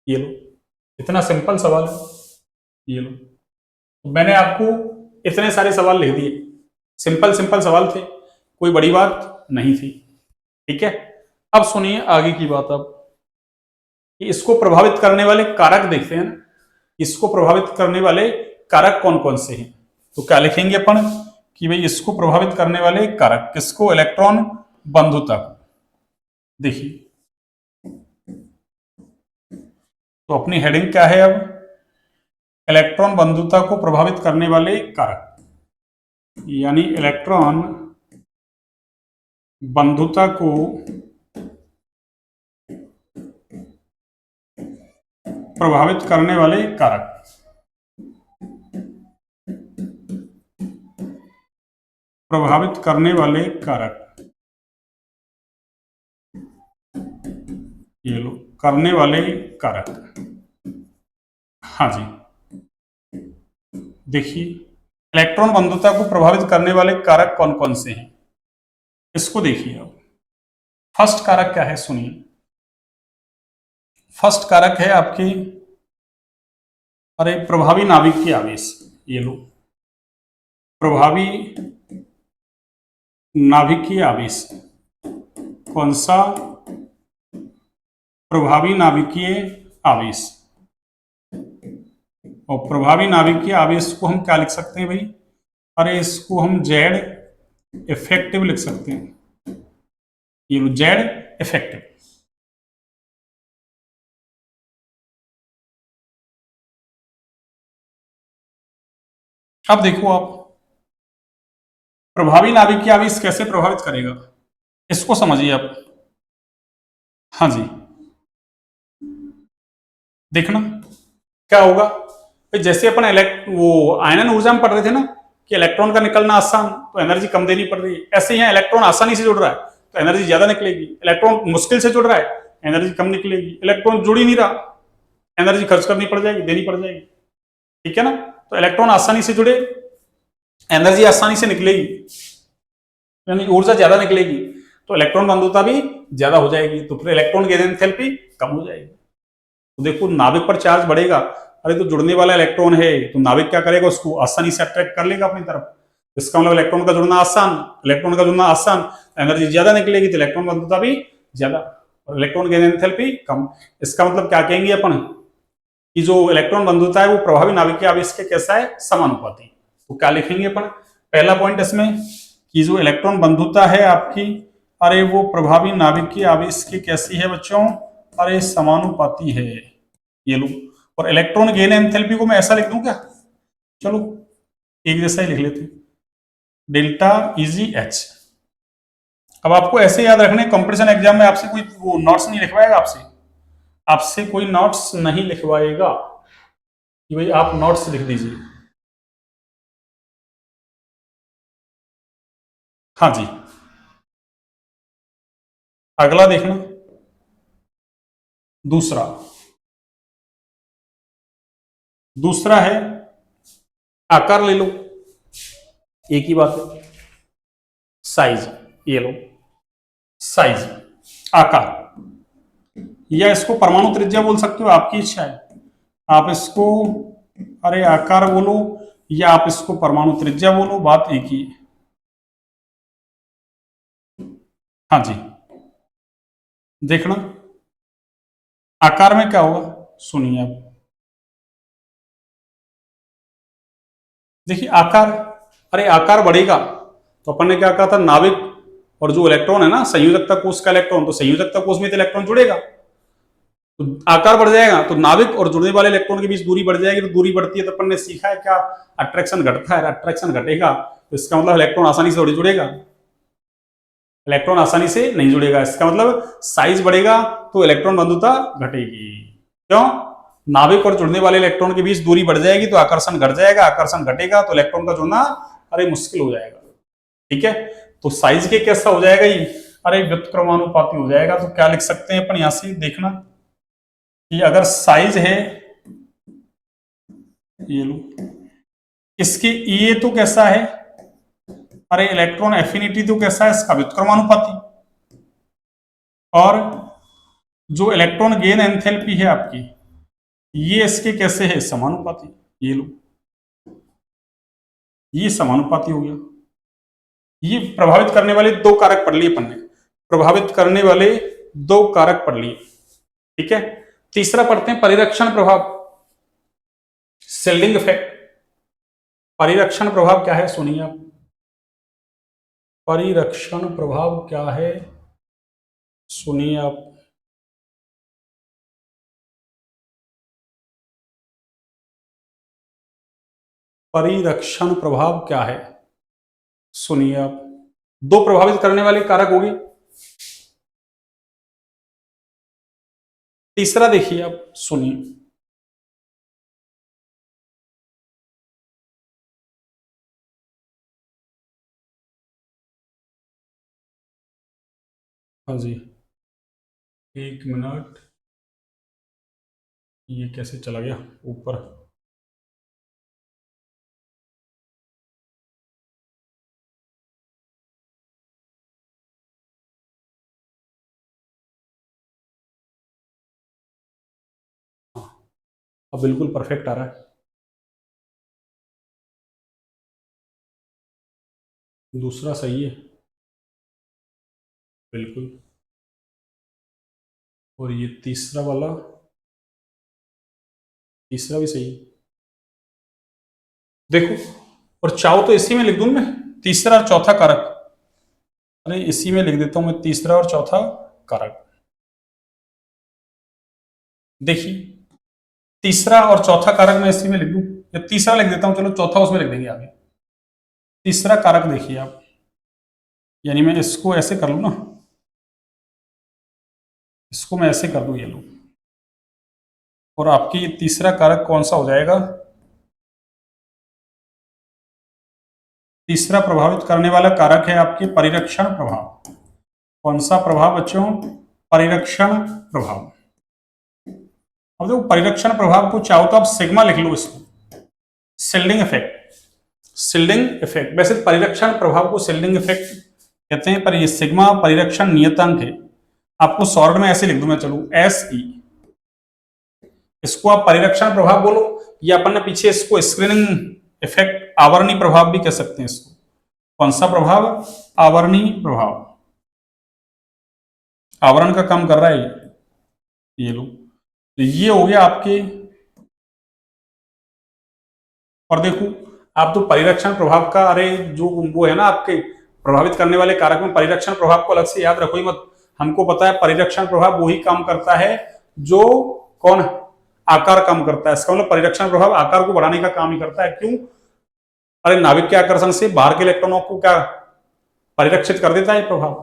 Speaker 1: ये लो इतना सिंपल सवाल है, ये लो। तो मैंने आपको इतने सारे सवाल लिख दिए, सिंपल सिंपल सवाल थे, कोई बड़ी बात नहीं थी, ठीक है। अब सुनिए आगे की बात, अब इसको प्रभावित करने वाले कारक देखते हैं, इसको प्रभावित करने वाले कारक कौन कौन से हैं। तो क्या लिखेंगे अपन कि भाई इसको प्रभावित करने वाले कारक किसको, इलेक्ट्रॉन बंधुता को। देखिए तो अपनी हेडिंग क्या है अब, इलेक्ट्रॉन बंधुता को प्रभावित करने वाले कारक, यानी इलेक्ट्रॉन बंधुता को प्रभावित करने वाले कारक, प्रभावित करने वाले कारक, ये लो करने वाले कारक। हाँ जी देखिए इलेक्ट्रॉन बंधुता को प्रभावित करने वाले कारक कौन कौन से हैं, इसको देखिए अब। फर्स्ट कारक क्या है सुनिए, फर्स्ट कारक है आपकी, अरे प्रभावी नाभिकीय आवेश, ये लो प्रभावी नाभिकीय आवेश, कौन सा, प्रभावी नाभिकीय आवेश। और प्रभावी नाभिकीय आवेश को हम क्या लिख सकते हैं भाई, अरे इसको हम जेड इफेक्टिव लिख सकते हैं, ये लो जेड इफेक्टिव। अब देखो आप प्रभावी नाभिकीय आवेश कैसे प्रभावित करेगा, इसको समझिए आप। हाँ जी देखना क्या होगा भाई, जैसे अपन वो आयनन ऊर्जा में पढ़ रहे थे ना कि इलेक्ट्रॉन का निकलना आसान, तो एनर्जी कम देनी पड़ रही है। ऐसे ही इलेक्ट्रॉन आसानी से जुड़ रहा है तो एनर्जी ज्यादा निकलेगी, इलेक्ट्रॉन मुश्किल से जुड़ रहा है एनर्जी कम निकलेगी, इलेक्ट्रॉन जुड़ ही नहीं रहा एनर्जी खर्च करनी पड़ जाएगी, देनी पड़ जाएगी। ठीक है ना, तो इलेक्ट्रॉन आसानी से जुड़े एनर्जी आसानी से निकलेगी, यानी ऊर्जा ज्यादा निकलेगी, तो इलेक्ट्रॉन बंधुता भी ज्यादा हो जाएगी, तो फिर इलेक्ट्रॉन गेन एंथैल्पी कम हो जाएगी। तो देखो नाभिक पर चार्ज बढ़ेगा, अरे तो जुड़ने वाला इलेक्ट्रॉन है तो नाभिक क्या करेगा, उसको आसानी से अट्रैक्ट कर लेगा अपनी तरफ। इसका मतलब इलेक्ट्रॉन का जुड़ना आसान, इलेक्ट्रॉन का जुड़ना आसान, एनर्जी ज्यादा निकलेगी तो इलेक्ट्रॉन बंधुता भी ज्यादा और इलेक्ट्रॉन गेन एंथैल्पी कम। इसका मतलब क्या कहेंगे अपन कि जो इलेक्ट्रॉन बंधुता है वो प्रभावी नाभिकीय आवेश के कैसा है, समानुपाती। तो क्या लिखेंगे अपन, पहला पॉइंट इसमें कि जो इलेक्ट्रॉन बंधुता है आपकी, अरे वो प्रभावी नाभिकीय आवेश की कैसी है बच्चों, अरे समानुपाती है। ये लो, और इलेक्ट्रॉन गेन एंथैल्पी को मैं ऐसा लिख दूं क्या, चलो एक जैसा ही लिख लेते हैं, डेल्टा इजी एच। अब आपको ऐसे याद रखने, कंपटीशन एग्जाम में आपसे कोई वो नोट्स नहीं लिखवाएगा, आपसे आपसे कोई नोट्स नहीं लिखवाएगा कि भाई आप नोट्स लिख दीजिए। हाँ जी, अगला देखना, दूसरा दूसरा है आकार ले लो, एक ही बात है, साइज, ये लो साइज, आकार, या इसको परमाणु त्रिज्या बोल सकते हो, आपकी इच्छा है। आप इसको अरे आकार बोलो या आप इसको परमाणु त्रिज्या बोलो, बात एक ही है। हाँ जी, देखना आकार में क्या होगा, सुनिए आप, देखिए आकार, अरे आकार बढ़ेगा तो अपन ने क्या कहा था, नाभिक और जो इलेक्ट्रॉन है ना संयोजकता कोष का इलेक्ट्रॉन, तो संयोजकता कोष में तो इलेक्ट्रॉन जुड़ेगा तो आकार बढ़ जाएगा, तो नाभिक और जुड़ने वाले इलेक्ट्रॉन के बीच दूरी बढ़ जाएगी, तो दूरी बढ़ती है तो अपन ने सीखा है क्या, अट्रैक्शन घटता है, अट्रैक्शन घटेगा तो इसका मतलब इलेक्ट्रॉन आसानी से जुड़ेगा, इलेक्ट्रॉन आसानी से नहीं जुड़ेगा, इसका मतलब साइज बढ़ेगा तो इलेक्ट्रॉन बंधुता घटेगी। क्यों, नाभिक और जुड़ने वाले इलेक्ट्रॉन के बीच दूरी बढ़ जाएगी तो आकर्षण घट जाएगा, आकर्षण घटेगा तो इलेक्ट्रॉन का जुड़ना अरे मुश्किल हो जाएगा। ठीक है, तो साइज के कैसा हो जाएगा ये, अरे व्युत्क्रमानुपाती हो जाएगा। तो क्या लिख सकते हैं अपन यहां से, देखना कि अगर साइज है, ये लो, इसके ये तो कैसा है, अरे इलेक्ट्रॉन एफिनिटी तो कैसा है इसका, व्युत्क्रमानुपाती, और जो इलेक्ट्रॉन गेन एंथैल्पी है आपकी, ये इसके कैसे है, समानुपाती, ये लो, ये समानुपाती हो गया। ये प्रभावित करने वाले दो कारक पढ़ लिए अपन ने, प्रभावित करने वाले दो कारक पढ़ लिए। ठीक है, तीसरा पढ़ते हैं परिरक्षण प्रभाव, शिल्डिंग इफेक्ट। परिरक्षण प्रभाव क्या है, सुनिए आप, परिरक्षण प्रभाव क्या है, सुनिए आप, परिरक्षण प्रभाव क्या है, सुनिए आप, दो प्रभावित करने वाले कारक होंगे, तीसरा देखिए आप, सुनिए, हाँ जी, एक मिनट, ये कैसे चला गया ऊपर, अब बिल्कुल परफेक्ट आ रहा है, दूसरा सही है बिल्कुल, और ये तीसरा वाला, तीसरा भी सही है, देखो, और चाहो तो इसी में लिख दूं मैं तीसरा और चौथा कारक, अरे इसी में लिख देता हूं मैं तीसरा और चौथा कारक, देखिए तीसरा और चौथा कारक मैं इसी में लिख दूं, या तीसरा लिख देता हूं, चलो चौथा उसमें लिख देंगे आगे। तीसरा कारक देखिए आप, यानी मैं इसको ऐसे कर लूं ना, इसको मैं ऐसे कर दूं, ये लो, और आपकी तीसरा कारक कौन सा हो जाएगा? तीसरा प्रभावित करने वाला कारक है आपके परिरक्षण प्रभाव। कौन सा प्रभाव बच्चों? परिरक्षण प्रभाव। अब देखो परिरक्षण प्रभाव को चाहो तो आप सिग्मा लिख लो इसको, शिल्डिंग इफेक्ट। शिल्डिंग इफेक्ट, वैसे परिरक्षण प्रभाव को शिल्डिंग इफेक्ट कहते हैं, पर ये सिग्मा परिरक्षण नियतांक है। आपको शॉर्ट में ऐसे लिख दूं मैं, चलो SE। इसको आप परिरक्षण प्रभाव बोलो, या अपन ने पीछे इसको स्क्रीनिंग इफेक्ट, आवरणी प्रभाव भी कह सकते हैं इसको। कौन सा प्रभाव? आवरणी प्रभाव। आवरण का काम कर रहा है ये लो। तो ये हो गया आपके। और देखो आप तो परिरक्षण प्रभाव का, अरे जो वो है ना आपके प्रभावित करने वाले कारक में, परिरक्षण प्रभाव को अलग से याद रखो ही मत। हमको पता है परिरक्षण प्रभाव वही काम करता है जो कौन? आकार कम करता है। इसका मतलब परिरक्षण प्रभाव आकार को बढ़ाने का काम ही करता है। क्यों? अरे नाभिक के आकर्षण से बाहर के इलेक्ट्रॉनों को क्या परिरक्षित कर देता है प्रभाव,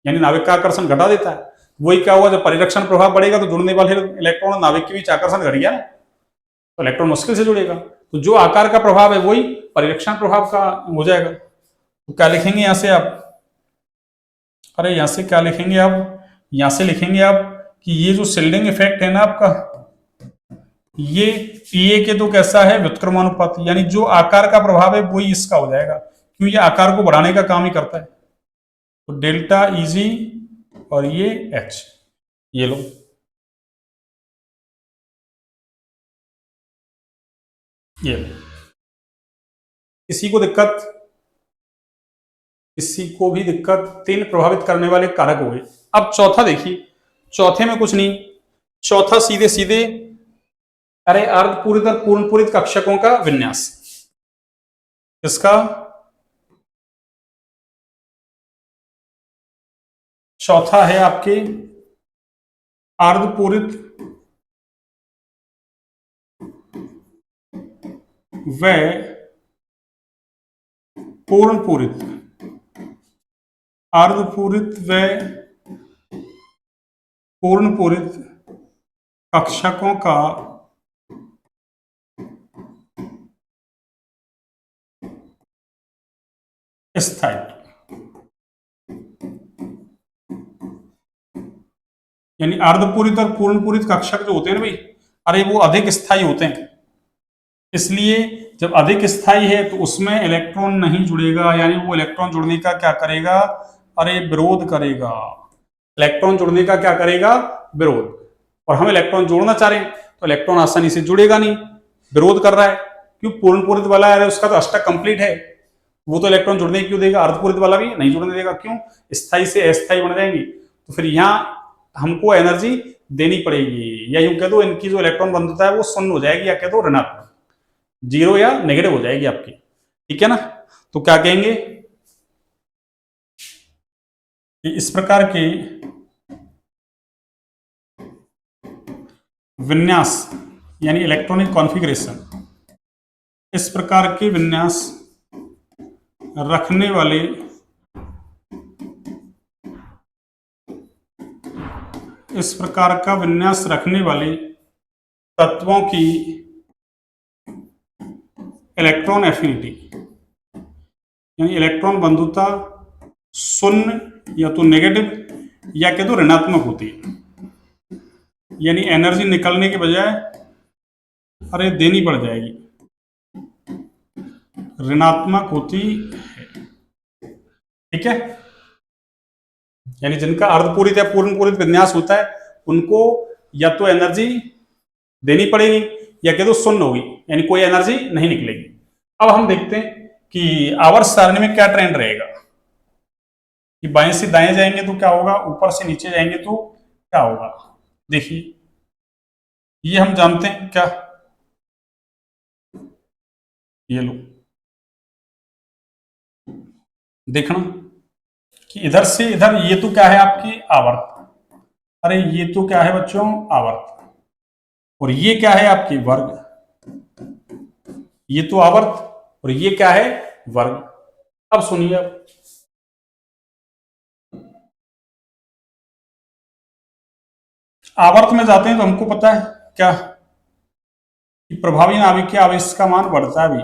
Speaker 1: यानी नाभिक का आकर्षण घटा देता है। वही क्या हुआ, जब परिरक्षण प्रभाव बढ़ेगा तो जुड़ने वाले इलेक्ट्रॉन नाभिक के बीच आकर्षण घट गया ना, तो इलेक्ट्रॉन मुश्किल से जुड़ेगा। तो जो आकार का प्रभाव है वही परिरक्षण प्रभाव का हो जाएगा। तो क्या लिखेंगे यहां से आप? अरे यहां से क्या लिखेंगे आप? यहां से लिखेंगे आप कि ये जो शिल्डिंग इफेक्ट है ना आपका, ये टीए के तो कैसा है? व्युत्क्रमानुपात, यानी जो आकार का प्रभाव है वही इसका हो जाएगा, क्यों? ये आकार को बढ़ाने का काम ही करता है। तो डेल्टा Eg और ये H, ये लो। ये लो। किसी को दिक्कत? किसी को भी दिक्कत? 3 प्रभावित करने वाले कारक हो गए। अब चौथा देखिए, चौथे में कुछ नहीं, चौथा सीधे सीधे, अरे अर्धपूरित और पूर्णपूरित कक्षकों का विन्यास। इसका चौथा है आपके अर्धपूरित व पूर्णपूरित, अर्धपूरित व पूर्णपूरित कक्षकों का स्थायित्व। यानी अर्धपूरित और पूर्णपूरित कक्षक जो होते हैं ना भाई, अरे वो अधिक स्थायी होते हैं। इसलिए जब अधिक स्थायी है तो उसमें इलेक्ट्रॉन नहीं जुड़ेगा, यानी वो इलेक्ट्रॉन जुड़ने का क्या करेगा? अरे विरोध करेगा। इलेक्ट्रॉन जुड़ने का क्या करेगा? विरोध। और हम इलेक्ट्रॉन जोड़ना चाह रहे हैं तो इलेक्ट्रॉन आसानी से जुड़ेगा नहीं, विरोध कर रहा है। क्यों? पूर्णपूरित वाला है उसका तो अष्टक कंप्लीट है, वो तो इलेक्ट्रॉन जुड़ने क्यों देगा? अर्धपूरित वाला भी नहीं जुड़ने देगा। क्यों? स्थायी से अस्थायी बन जाएंगे। तो फिर यहाँ हमको एनर्जी देनी पड़ेगी, या यूं कह दो इनकी जो इलेक्ट्रॉन बंधुता है वो शून्य हो जाएगी, या कह दो ऋणात्मक, 0 या नेगेटिव हो जाएगी आपकी। ठीक है ना? तो क्या कहेंगे कि इस प्रकार के विन्यास, यानी इलेक्ट्रॉनिक कॉन्फ़िगरेशन, इस प्रकार के विन्यास रखने वाले इस प्रकार का विन्यास रखने वाले तत्वों की इलेक्ट्रॉन एफिनिटी, यानी इलेक्ट्रॉन बंधुता शून्य या तो नेगेटिव या कह दो ऋणात्मक होती है। यानी एनर्जी निकलने के बजाय अरे देनी पड़ जाएगी, ऋणात्मक होती है। ठीक है? यानी जिनका अर्धपूरित या पूर्णपूरित विन्यास होता है उनको या तो एनर्जी देनी पड़ेगी या कह दो शून्य होगी, यानी कोई एनर्जी नहीं निकलेगी। अब हम देखते हैं कि आवर्त सारणी में क्या ट्रेंड रहेगा, कि बाएं से दाएं जाएंगे तो क्या होगा, ऊपर से नीचे जाएंगे तो क्या होगा। देखिए ये हम जानते हैं क्या, ये लो देखना कि इधर से इधर ये तो क्या है आपकी आवर्त, अरे ये तो क्या है बच्चों आवर्त, और ये क्या है आपकी वर्ग, ये तो आवर्त और ये क्या है वर्ग। अब सुनिए, अब आवर्त में जाते हैं तो हमको पता है क्या, कि प्रभावी नाभिकीय आवेश का मान बढ़ता भी।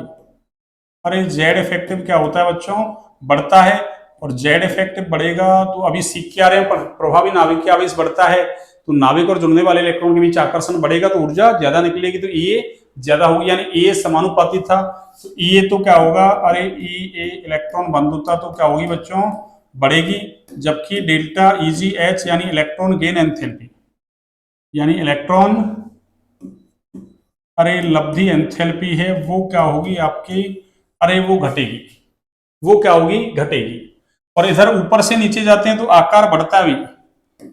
Speaker 1: अरे जेड इफेक्टिव क्या होता है बच्चों, बढ़ता है, और जेड इफेक्टिव बढ़ेगा तो अभी सीख के आ रहे हैं, प्रभावी नाभिकीय आवेश बढ़ता है तो नाभिक और जुड़ने वाले इलेक्ट्रॉन के बीच आकर्षण बढ़ेगा तो ऊर्जा ज्यादा निकलेगी, तो ये ज्यादा होगी, यानी ए समानुपाती था, तो ये तो क्या होगा, अरे ई ए इलेक्ट्रॉन बंधुता तो क्या होगी बच्चों, बढ़ेगी, जबकि डेल्टा इजी एच यानी इलेक्ट्रॉन गेन एंथैल्पी, यानी इलेक्ट्रॉन अरे लब्धि एंथैल्पी है वो क्या होगी आपकी, अरे वो घटेगी, वो क्या होगी, घटेगी। और इधर ऊपर से नीचे जाते हैं तो आकार बढ़ता भी,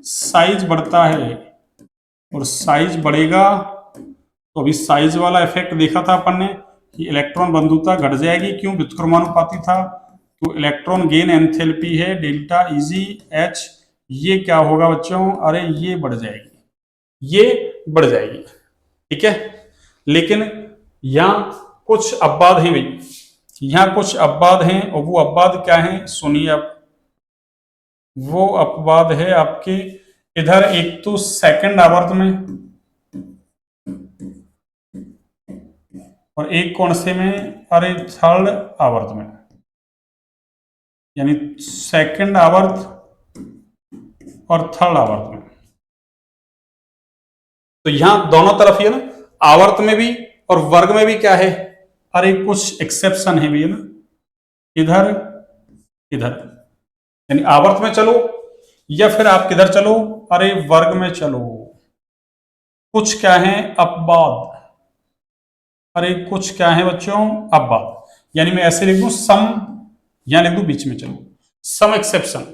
Speaker 1: साइज बढ़ता है, और साइज बढ़ेगा तो अभी साइज वाला इफेक्ट देखा था अपन ने कि इलेक्ट्रॉन बंधुता घट जाएगी, क्यों, व्युत्क्रमानुपाती था, तो इलेक्ट्रॉन गेन एंथैल्पी है डेल्टा इजी एच, ये क्या होगा बच्चों, अरे ये बढ़ जाएगी, ये बढ़ जाएगी, ठीक है। लेकिन यहाँ कुछ अपवाद हैं भाई, यहाँ कुछ अपवाद हैं, और वो अपवाद क्या है सुनिए आप, वो अपवाद है आपके इधर, एक तो सेकंड आवर्त में और एक कौन से में, अरे थर्ड आवर्त में, यानी सेकंड आवर्त और थर्ड आवर्त में, तो यहां दोनों तरफ ही है ना, आवर्त में भी और वर्ग में भी क्या है, अरे कुछ एक्सेप्शन है भी है ना, इधर इधर, यानी आवर्त में चलो या फिर आप किधर चलो, अरे वर्ग में चलो, कुछ क्या है अपवाद, अरे कुछ क्या है बच्चों अपवाद, यानी मैं ऐसे लिख दूं सम, या लिख दूं बीच में चलो सम एक्सेप्शन,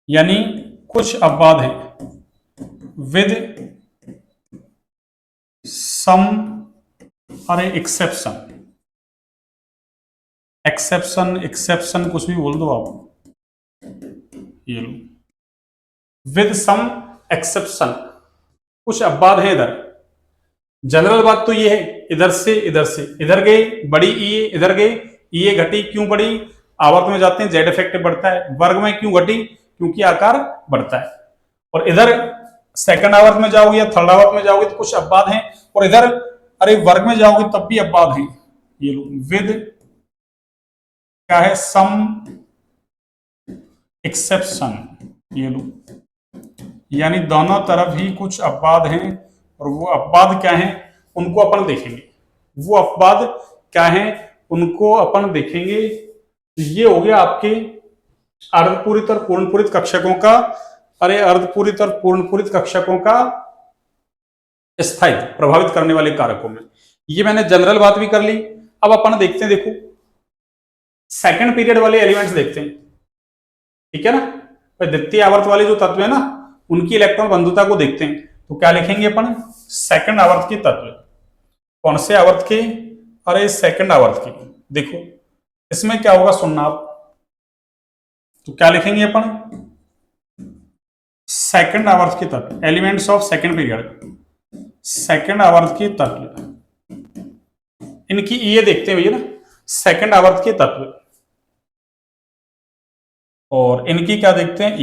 Speaker 1: यानी कुछ अपवाद है विद सम, अरे एक्सेप्शन, एक्सेप्शन एक्सेप्शन कुछ भी बोल दो आप, ये लो विद सम एक्सेप्शन, कुछ अपवाद है इधर। जनरल बात तो ये है, इधर से इधर गए बड़ी ई, इधर गए ई घटी, क्यों बढ़ी, आवर्त में जाते हैं जेड इफेक्टिव बढ़ता है, वर्ग में क्यों घटी, क्योंकि आकार बढ़ता है, और इधर सेकंड आवर्त में जाओगे या थर्ड आवर्त में जाओगे तो कुछ अपवाद हैं, और इधर अरे वर्ग में जाओगे तब भी अपवाद हैं, ये लो विद क्या है सम एक्सेप्शन, ये लो, यानी दोनों तरफ ही कुछ अपवाद हैं, और वो अपवाद क्या हैं उनको अपन देखेंगे, वो अपवाद क्या हैं उनको अपन देखेंगे। ये हो गया आपके अर्धपूरित और पूर्णपूरित कक्षकों का, अरे अर्धपूरित और पूर्णपूरित कक्षकों का स्थायित्व प्रभावित करने वाले कारकों में, ये मैंने जनरल बात भी कर ली। अब अपन देखते हैं, देखो सेकंड पीरियड वाले एलिमेंट्स देखते हैं, ठीक है ना, द्वितीय आवर्त वाले जो तत्व है ना उनकी इलेक्ट्रॉन बंधुता को देखते हैं, तो क्या लिखेंगे अपन, सेकंड आवर्त के तत्व, कौन से आवर्त के, अरे सेकंड आवर्त के, देखो इसमें क्या होगा सुनना आप, तो क्या लिखेंगे अपन, सेकंड आवर्त के तत्व, elements of second period, second आवर्त के तत्व, इनकी ये देखते हैं भैया ना, सेकंड आवर्त के तत्व, और इनकी क्या देखते हैं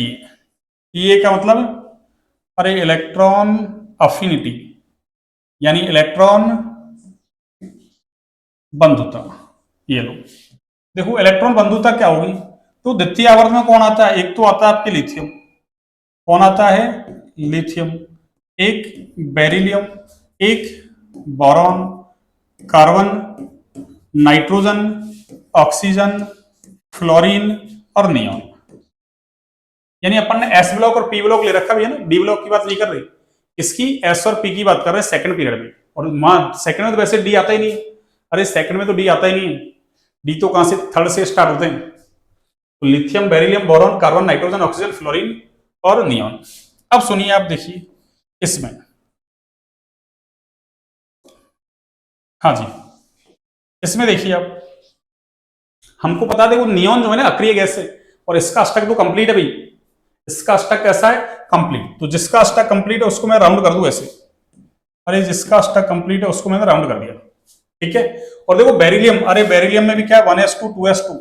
Speaker 1: ये क्या मतलब, अरे इलेक्ट्रॉन अफिनिटी, यानी इलेक्ट्रॉन बंधुता, ये लो देखो इलेक्ट्रॉन बंधुता क्या होगी, तो द्वितीय आवर्त में कौन आता है, एक तो आता है आपके लिथियम, कौन आता है, लिथियम, एक बेरिलियम, एक boron, carbon, nitrogen, oxygen, fluorine और नियॉन, यानी अपन ने एस ब्लॉक और पी ब्लॉक ले रखा भी है ना, डी ब्लॉक की बात नहीं कर रही, इसकी एस और पी की बात कर रहे हैं सेकंड पीरियड में, और सेकंड में तो वैसे डी आता ही नहीं, अरे सेकंड में तो डी आता ही नहीं है, डी तो कहां से, थर्ड से स्टार्ट होते हैं, तो lithium, beryllium, boron, carbon, nitrogen, oxygen, fluorine और नियॉन। अब सुनिए आप देखिए इसमें, हाँ जी इसमें देखिए आप, हमको बता दें वो नियॉन जो है ना अक्रिय गैस है, और इसका अष्टक तो कंप्लीट है भाई, इसका अष्टक कैसा है, कंप्लीट, तो जिसका अष्टक कंप्लीट है उसको मैं राउंड कर दूं ऐसे, अरे जिसका अष्टक कंप्लीट है उसको मैंने राउंड कर दिया, ठीक है। और देखो बेरिलियम, अरे बेरिलियम में भी क्या है 1s2 2s2,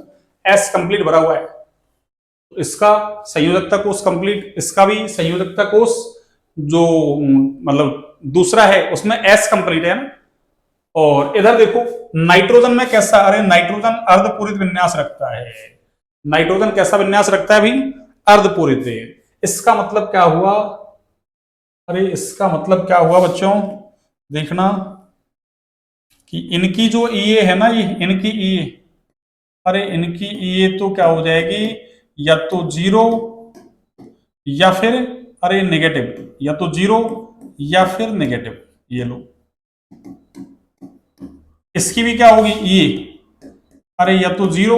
Speaker 1: एस कंप्लीट भरा हुआ है, तो इसका संयोजकता कोष कंप्लीट, इसका भी संयोजकता कोष जो मतलब दूसरा है उसमें एस कंप्लीट है ना, और इधर देखो नाइट्रोजन में कैसा, अरे नाइट्रोजन अर्धपूरित विन्यास रखता है। नाइट्रोजन कैसा विन्यास रखता है भाई? अर्धपूरित। इसका मतलब क्या हुआ? अरे इसका मतलब क्या हुआ बच्चों, देखना कि इनकी जो ई है ना, ये इनकी ई, अरे इनकी ई तो क्या हो जाएगी, या तो जीरो या फिर, अरे नेगेटिव, या तो जीरो या फिर नेगेटिव। ये लो, इसकी भी क्या होगी ये, अरे या तो जीरो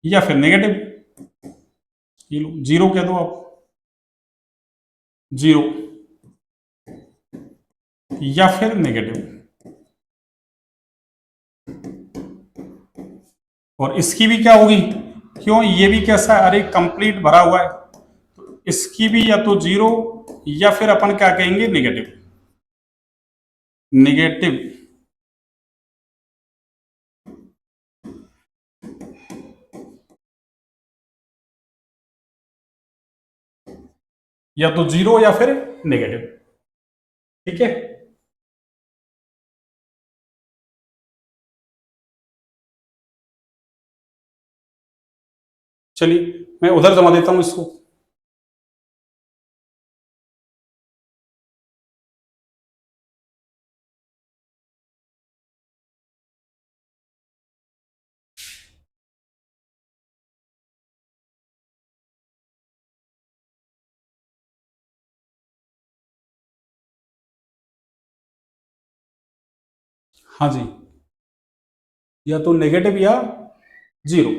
Speaker 1: या फिर नेगेटिव। ये लो जीरो कह दो आप, जीरो या फिर नेगेटिव। और इसकी भी क्या होगी, क्यों ये भी कैसा है, अरे कंप्लीट भरा हुआ है, तो इसकी भी या तो जीरो या फिर अपन क्या कहेंगे, नेगेटिव। नेगेटिव। या तो जीरो या फिर नेगेटिव। ठीक है, चलिए मैं उधर जमा देता हूं इसको। हाँ जी, या तो नेगेटिव या जीरो।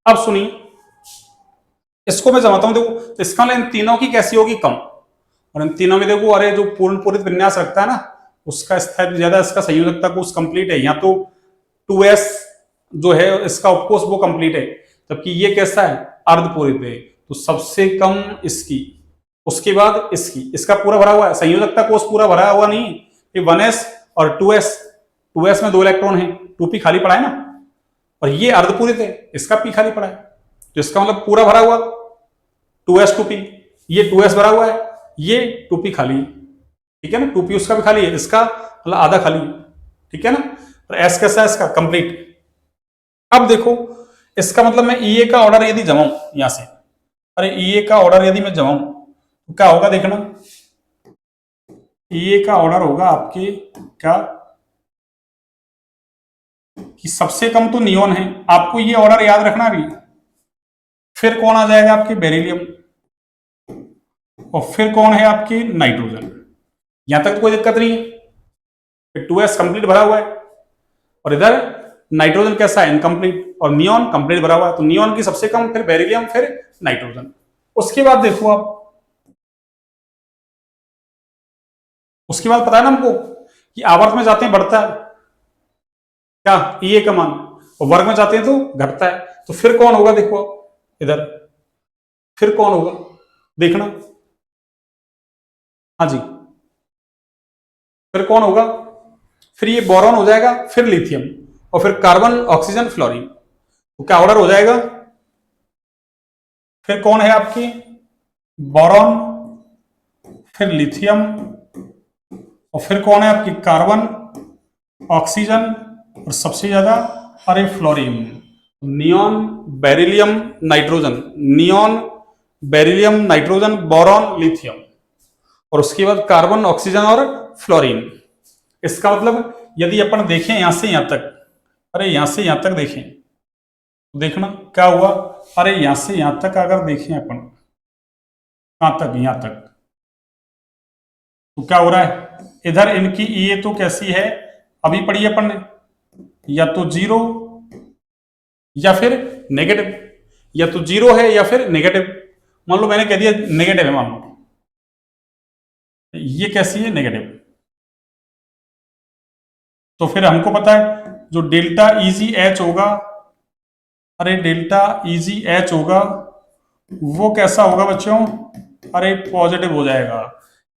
Speaker 1: अब सुनिए, इसको मैं जमाता हूं, देखो तो इसका मतलब इन तीनों की कैसी होगी, कम। और इन तीनों में देखो, अरे जो पूर्ण पूरित विन्यास रखता है ना, उसका स्थायित्व ज्यादा, इसका संयोजकता कोष कंप्लीट है, या तो 2s जो है इसका उपकोष वो कंप्लीट है, जबकि ये कैसा है, अर्धपूरित है, तो सबसे कम इसकी, उसके बाद इसकी, इसका पूरा भरा हुआ है, संयोजकता कोष पूरा भरा हुआ नहीं, ये 1s और 2s में 2 इलेक्ट्रॉन है, 2p खाली पड़ा है ना, और ये अर्धपूरित है, इसका p खाली पड़ा है, तो इसका मतलब पूरा भरा हुआ 2s 2p, ये 2s भरा हुआ है, ये 2p खाली है। ठीक है ना, 2p उसका भी खाली है, इसका मतलब आधा खाली है। ठीक है ना, और s कैसा है इसका, कंप्लीट। अब देखो इसका मतलब मैं EA का ऑर्डर यदि जमाऊं यहां से, अरे EA का ऑर्डर यदि मैं जमाऊं तो क्या होगा, देखना EA का ऑर्डर होगा आपके क्या, कि सबसे कम तो नियोन है, आपको ये ऑर्डर याद रखना भी। फिर कौन आ जाएगा आपके, बेरिलियम, और फिर कौन है आपकी, नाइट्रोजन। यहां तक तो कोई दिक्कत नहीं है, 2s कंप्लीट भरा हुआ है, और इधर नाइट्रोजन कैसा है, इनकम्प्लीट, और नियोन कंप्लीट भरा हुआ है, तो नियोन की सबसे कम, फिर बेरिलियम, फिर नाइट्रोजन। उसके बाद देखो आप, उसके बाद पता है ना हमको कि आवर्त में जाते हैं बढ़ता है क्या, ये का मान, और वर्ग में जाते हैं तो घटता है, तो फिर कौन होगा, देखो इधर, फिर कौन होगा, देखना। हाँ जी, फिर कौन होगा, फिर ये बोरॉन हो जाएगा, फिर लिथियम, और फिर कार्बन ऑक्सीजन फ्लोरीन, तो क्या ऑर्डर हो जाएगा, फिर कौन है आपकी, बोरॉन, फिर लिथियम, और फिर कौन है आपकी, कार्बन, ऑक्सीजन, और सबसे ज्यादा अरे fluorine. Neon, beryllium, nitrogen, neon, beryllium, nitrogen, boron, lithium, और उसके बाद कार्बन, ऑक्सीजन और फ्लोरीन। इसका मतलब यदि अपन देखें यहां से यहां तक, अरे यहां से यहां तक देखें तो देखना क्या हुआ, अरे यहां से यहां तक अगर देखें अपन, कहां तक, यहां तक, तो क्या हो रहा है, इधर इनकी ये तो कैसी है, अभी पढ़ी अपन ने, या तो जीरो या फिर नेगेटिव, या तो जीरो है या फिर नेगेटिव। मान लो मैंने कह दिया नेगेटिव है, मान लो ये कैसी है, नेगेटिव, तो फिर हमको पता है जो डेल्टा इजी एच होगा, अरे डेल्टा इजी एच होगा, वो कैसा होगा बच्चों, अरे पॉजिटिव हो जाएगा,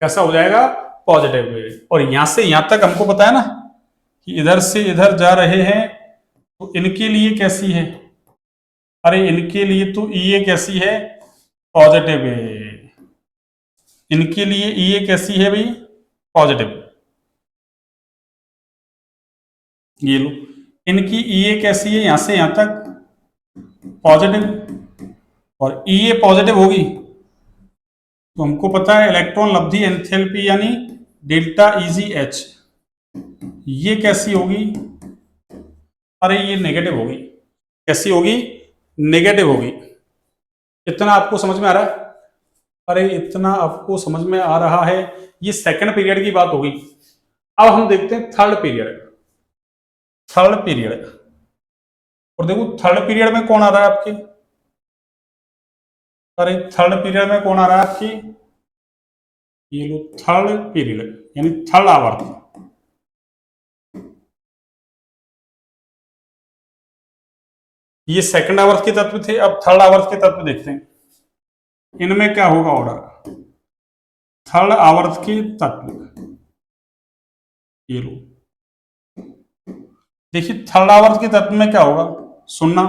Speaker 1: कैसा हो जाएगा, पॉजिटिव। और यहां से यहां तक हमको पता है ना कि इधर से इधर जा रहे हैं, तो इनके लिए कैसी है, अरे इनके लिए तो ये कैसी है, पॉजिटिव है, इनके लिए ये कैसी है भाई, पॉजिटिव। ये लो, इनकी ई कैसी है, यहां से यहां तक पॉजिटिव, और ई पॉजिटिव होगी तो हमको पता है इलेक्ट्रॉन लब्धि एंथैल्पी यानी डेल्टा इजी एच, ये कैसी होगी, अरे ये नेगेटिव होगी। कैसी होगी, नेगेटिव होगी। इतना आपको समझ में आ रहा है, अरे इतना आपको समझ में आ रहा है। ये सेकंड पीरियड की बात होगी। अब हम देखते हैं थर्ड पीरियड। थर्ड पीरियड, और देखो थर्ड पीरियड में कौन आ रहा है आपके, अरे थर्ड पीरियड में कौन आ रहा है आपकी, ये लो थर्ड पीरियड यानी थर्ड आवर्त। ये सेकंड आवर्त के तत्व थे, अब थर्ड आवर्त के तत्व देखते हैं, इनमें क्या होगा ऑर्डर। थर्ड आवर्त के तत्व, ये लो देखिए थर्ड आवर्त के तत्व में क्या होगा, सुनना,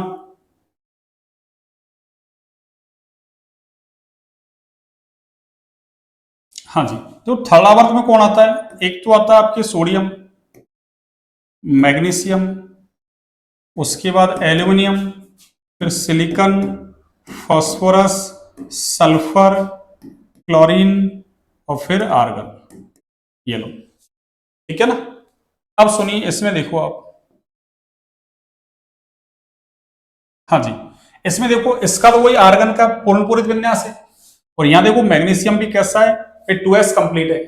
Speaker 1: हाँ जी। तो थर्ड आवर्त में कौन आता है, एक तो आता है आपके सोडियम, मैग्नीशियम, उसके बाद एल्यूमिनियम, फिर सिलिकॉन, फास्फोरस, सल्फर, क्लोरीन और फिर आर्गन, ये लो, ठीक है ना। अब सुनिए इसमें देखो आप, हाँ जी, इसमें देखो इसका तो वही आर्गन का पूर्ण पूरित विन्यास है, और यहां देखो मैग्नीशियम भी कैसा है, ये 2s कंप्लीट है।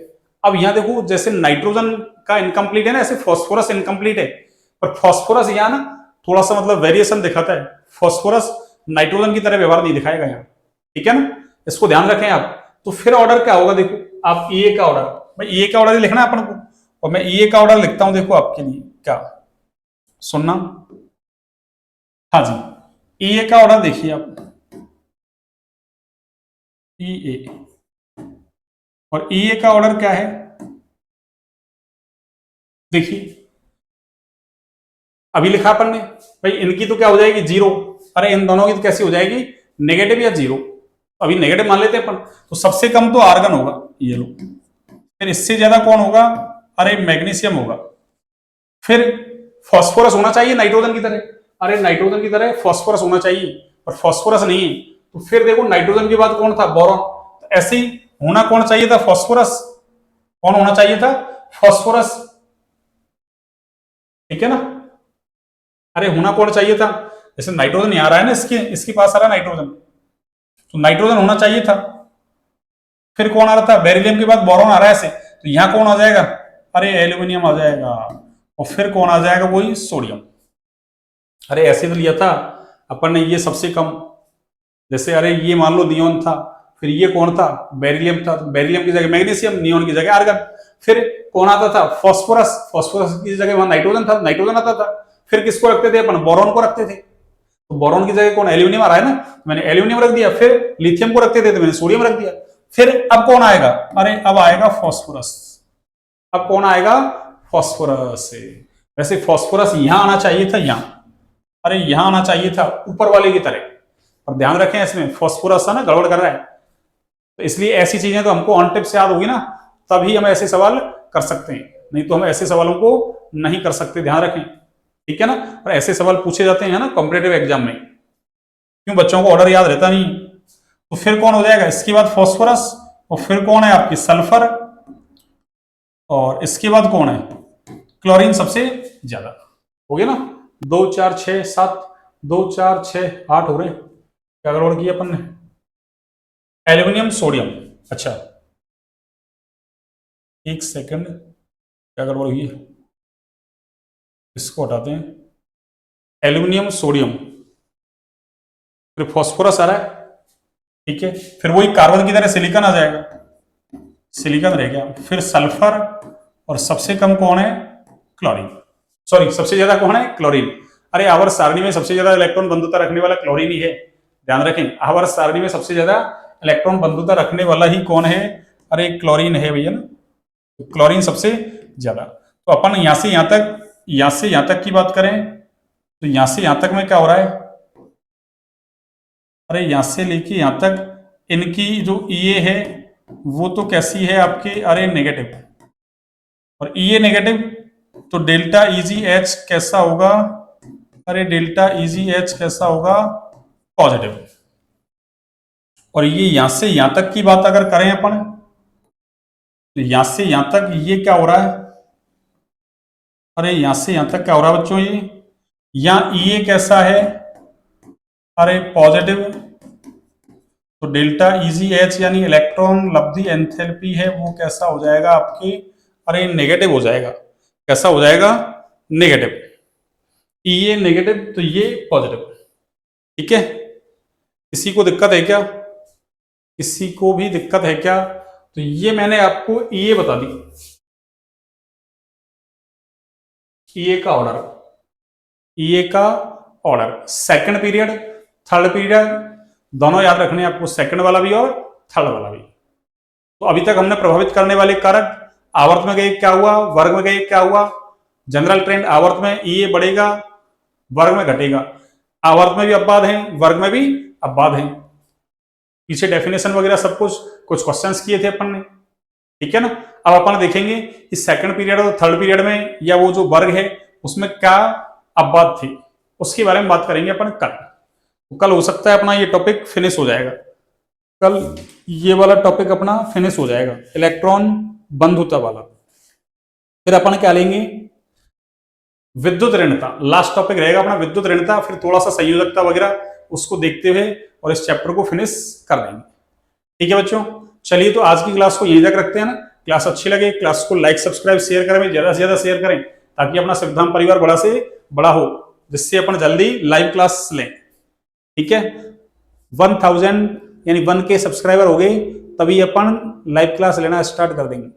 Speaker 1: अब यहां देखो जैसे नाइट्रोजन का इनकम्प्लीट है ना, ऐसे फास्फोरस इनकम्प्लीट है, पर फास्फोरस यहाँ ना थोड़ा सा मतलब वेरिएशन दिखाता है, फास्फोरस नाइट्रोजन की तरह व्यवहार नहीं दिखाएगा यहाँ, ठीक है ना, इसको ध्यान रखें आप। तो फिर ऑर्डर क्या होगा, देखो आप ए का ऑर्डर, भाई ए का ऑर्डर लिखना है अपन को, और मैं ए का ऑर्डर लिखता हूं देखो आपके लिए, क्या सुनना, हाँ जी, ए का ऑर्डर देखिए आप, ई ए, और ई ए का ऑर्डर क्या है, देखिए अभी लिखा अपन ने, भाई इनकी तो क्या हो जाएगी जीरो, अरे इन दोनों की तो कैसी हो जाएगी, नेगेटिव या जीरो, अभी नेगेटिव मान लेते हैं अपन, तो सबसे कम तो आर्गन होगा, ये लो, फिर इससे ज्यादा कौन होगा, अरे मैग्नीशियम होगा, फिर फास्फोरस होना चाहिए नाइट्रोजन की तरह, अरे नाइट्रोजन की तरह फास्फोरस होना चाहिए, पर फास्फोरस नहीं है, तो फिर देखो नाइट्रोजन के बाद कौन था, बोरॉन, तो ऐसे ही होना कौन चाहिए था, फास्फोरस, कौन होना चाहिए था, फास्फोरस, ठीक है ना, अरे होना कौन चाहिए था, जैसे नाइट्रोजन यहाँ आ रहा है ना, इसके पास आ रहा है नाइट्रोजन, तो नाइट्रोजन होना चाहिए था, फिर कौन आ रहा था, बेरिलियम के बाद बोरॉन आ रहा है ऐसे, तो यहाँ कौन आ जाएगा, अरे एल्यूमिनियम आ जाएगा, और फिर कौन आ जाएगा, वही सोडियम। अरे ऐसे तो लिया था अपन ने, ये सबसे कम, जैसे अरे ये मान लो नियोन था, फिर ये कौन था, बेरिलियम था, तो बेरिलियम की जगह मैग्नीशियम, नियोन की जगह आर्गन, फिर कौन आता था, फास्फोरस, फास्फोरस की जगह वहां नाइट्रोजन था, नाइट्रोजन आता था, फिर किसको रखते थे अपन, बोरॉन को रखते थे, तो बोरॉन की जगह कौन, एल्यूमिनियम आ रहा है ना, मैंने एल्यूमिनियम रख दिया, फिर लिथियम को रखते थे तो मैंने सोडियम रख दिया, फिर अब कौन आएगा, अरे अब आएगा फास्फोरस, अब कौन आएगा, फास्फोरस, वैसे फास्फोरस यहां आना चाहिए था, यहां, अरे यहां आना चाहिए था ऊपर वाले की तरह, पर ध्यान रखें इसमें फास्फोरस है ना गड़बड़ कर रहा है, तो इसलिए ऐसी चीजें तो हमको ऑन टिप से याद होगी ना, तभी हम ऐसे सवाल कर सकते हैं, नहीं तो हम ऐसे सवालों को नहीं कर सकते, ध्यान रखें, ठीक है ना। और ऐसे सवाल पूछे जाते हैं ना कॉम्पिटेटिव एग्जाम में, क्यों बच्चों को ऑर्डर याद रहता नहीं, तो फिर कौन हो जाएगा, इसके बाद फास्फोरस, और फिर कौन है आपकी सल्फर, और इसके बाद कौन है, क्लोरीन सबसे ज्यादा, हो गया ना, 2 4 6 7, 2 4 6 8 हो रहे, क्या गड़बड़ किया अपन ने, एल्यूमिनियम सोडियम, अच्छा एक सेकंड, क्या गड़बड़ हुई है, इसको हटाते हैं, एल्यूमिनियम सोडियम, फिर फास्फोरस आ रहा है, ठीक है, फिर वही कार्बन की तरह सिलिकॉन आ जाएगा, सिलिकॉन रह गया, फिर सल्फर, और सबसे कम कौन है, क्लोरीन, सॉरी सबसे ज्यादा कौन है, क्लोरीन, अरे आवर्त सारणी में सबसे ज्यादा इलेक्ट्रॉन बंधुता रखने वाला क्लोरीन ही है, ध्यान रखें, आवर्त सारणी में सबसे ज्यादा इलेक्ट्रॉन बंधुता रखने वाला ही कौन है, अरे क्लोरीन है भैया ना, तो क्लोरीन सबसे ज्यादा, तो अपन यहां से यहां तक, यहां से यहां तक की बात करें, तो यहां से यहां तक में क्या हो रहा है, अरे यहां से लेके यहां तक इनकी जो ये है वो तो कैसी है आपकी, अरे नेगेटिव, और ये नेगेटिव, तो डेल्टा इजी एच कैसा होगा? अरे डेल्टा इजी एच कैसा होगा? पॉजिटिव। और ये यहां से यहां तक की बात अगर करें अपन, तो यहां से यहां तक ये क्या हो रहा है? अरे यहां से यहां तक क्या हो रहा है बच्चों? ये यहां ये कैसा है? अरे पॉजिटिव। तो डेल्टा इजी एच यानी इलेक्ट्रॉन लब्धी एंथैल्पी है वो कैसा हो जाएगा आपके? अरे नेगेटिव हो जाएगा। कैसा हो जाएगा? नेगेटिव। ये नेगेटिव तो ये पॉजिटिव। ठीक है, किसी को दिक्कत है क्या? किसी को भी दिक्कत है क्या? तो ये मैंने आपको ये बता दी, ये का ऑर्डर, ये का order, second period, third period, दोनों याद रखने हैं आपको, सेकंड वाला भी और थर्ड वाला भी। तो अभी तक हमने प्रभावित करने वाले कारक, आवर्त में गए क्या हुआ, वर्ग में गए क्या हुआ। जनरल ट्रेंड आवर्त में ये बढ़ेगा, वर्ग में घटेगा। आवर्त में भी अपवाद है, वर्ग में भी अपवाद है। पीछे डेफिनेशन वगैरह सब कुछ क्वेश्चंस किए थे अपन ने। ठीक है ना। अब अपन देखेंगे इस सेकंड पीरियड और थर्ड पीरियड में या वो जो वर्ग है उसमें क्या अपवाद थे, उसके बारे में बात करेंगे अपन कल। तो कल हो सकता है अपना ये टॉपिक फिनिश हो जाएगा, कल ये वाला टॉपिक अपना फिनिश हो जाएगा, इलेक्ट्रॉन बंधुता वाला। फिर अपन क्या लेंगे? विद्युत ऋणता, लास्ट टॉपिक रहेगा अपना विद्युत ऋणता। फिर थोड़ा सा संयोजकता वगैरह उसको देखते हुए और इस चैप्टर को फिनिश कर देंगे। ठीक है बच्चों, चलिए तो आज की क्लास को यहीं तक रखते हैं ना। क्लास अच्छी लगे क्लास को लाइक सब्सक्राइब शेयर करें, ज्यादा से ज्यादा शेयर करें ताकि अपना सिद्धांत परिवार बड़ा से बड़ा हो, जिससे अपन जल्दी लाइव क्लास लें। ठीक है, 1000 यानी 1K सब्सक्राइबर हो गए तभी अपन लाइव क्लास लेना स्टार्ट कर देंगे।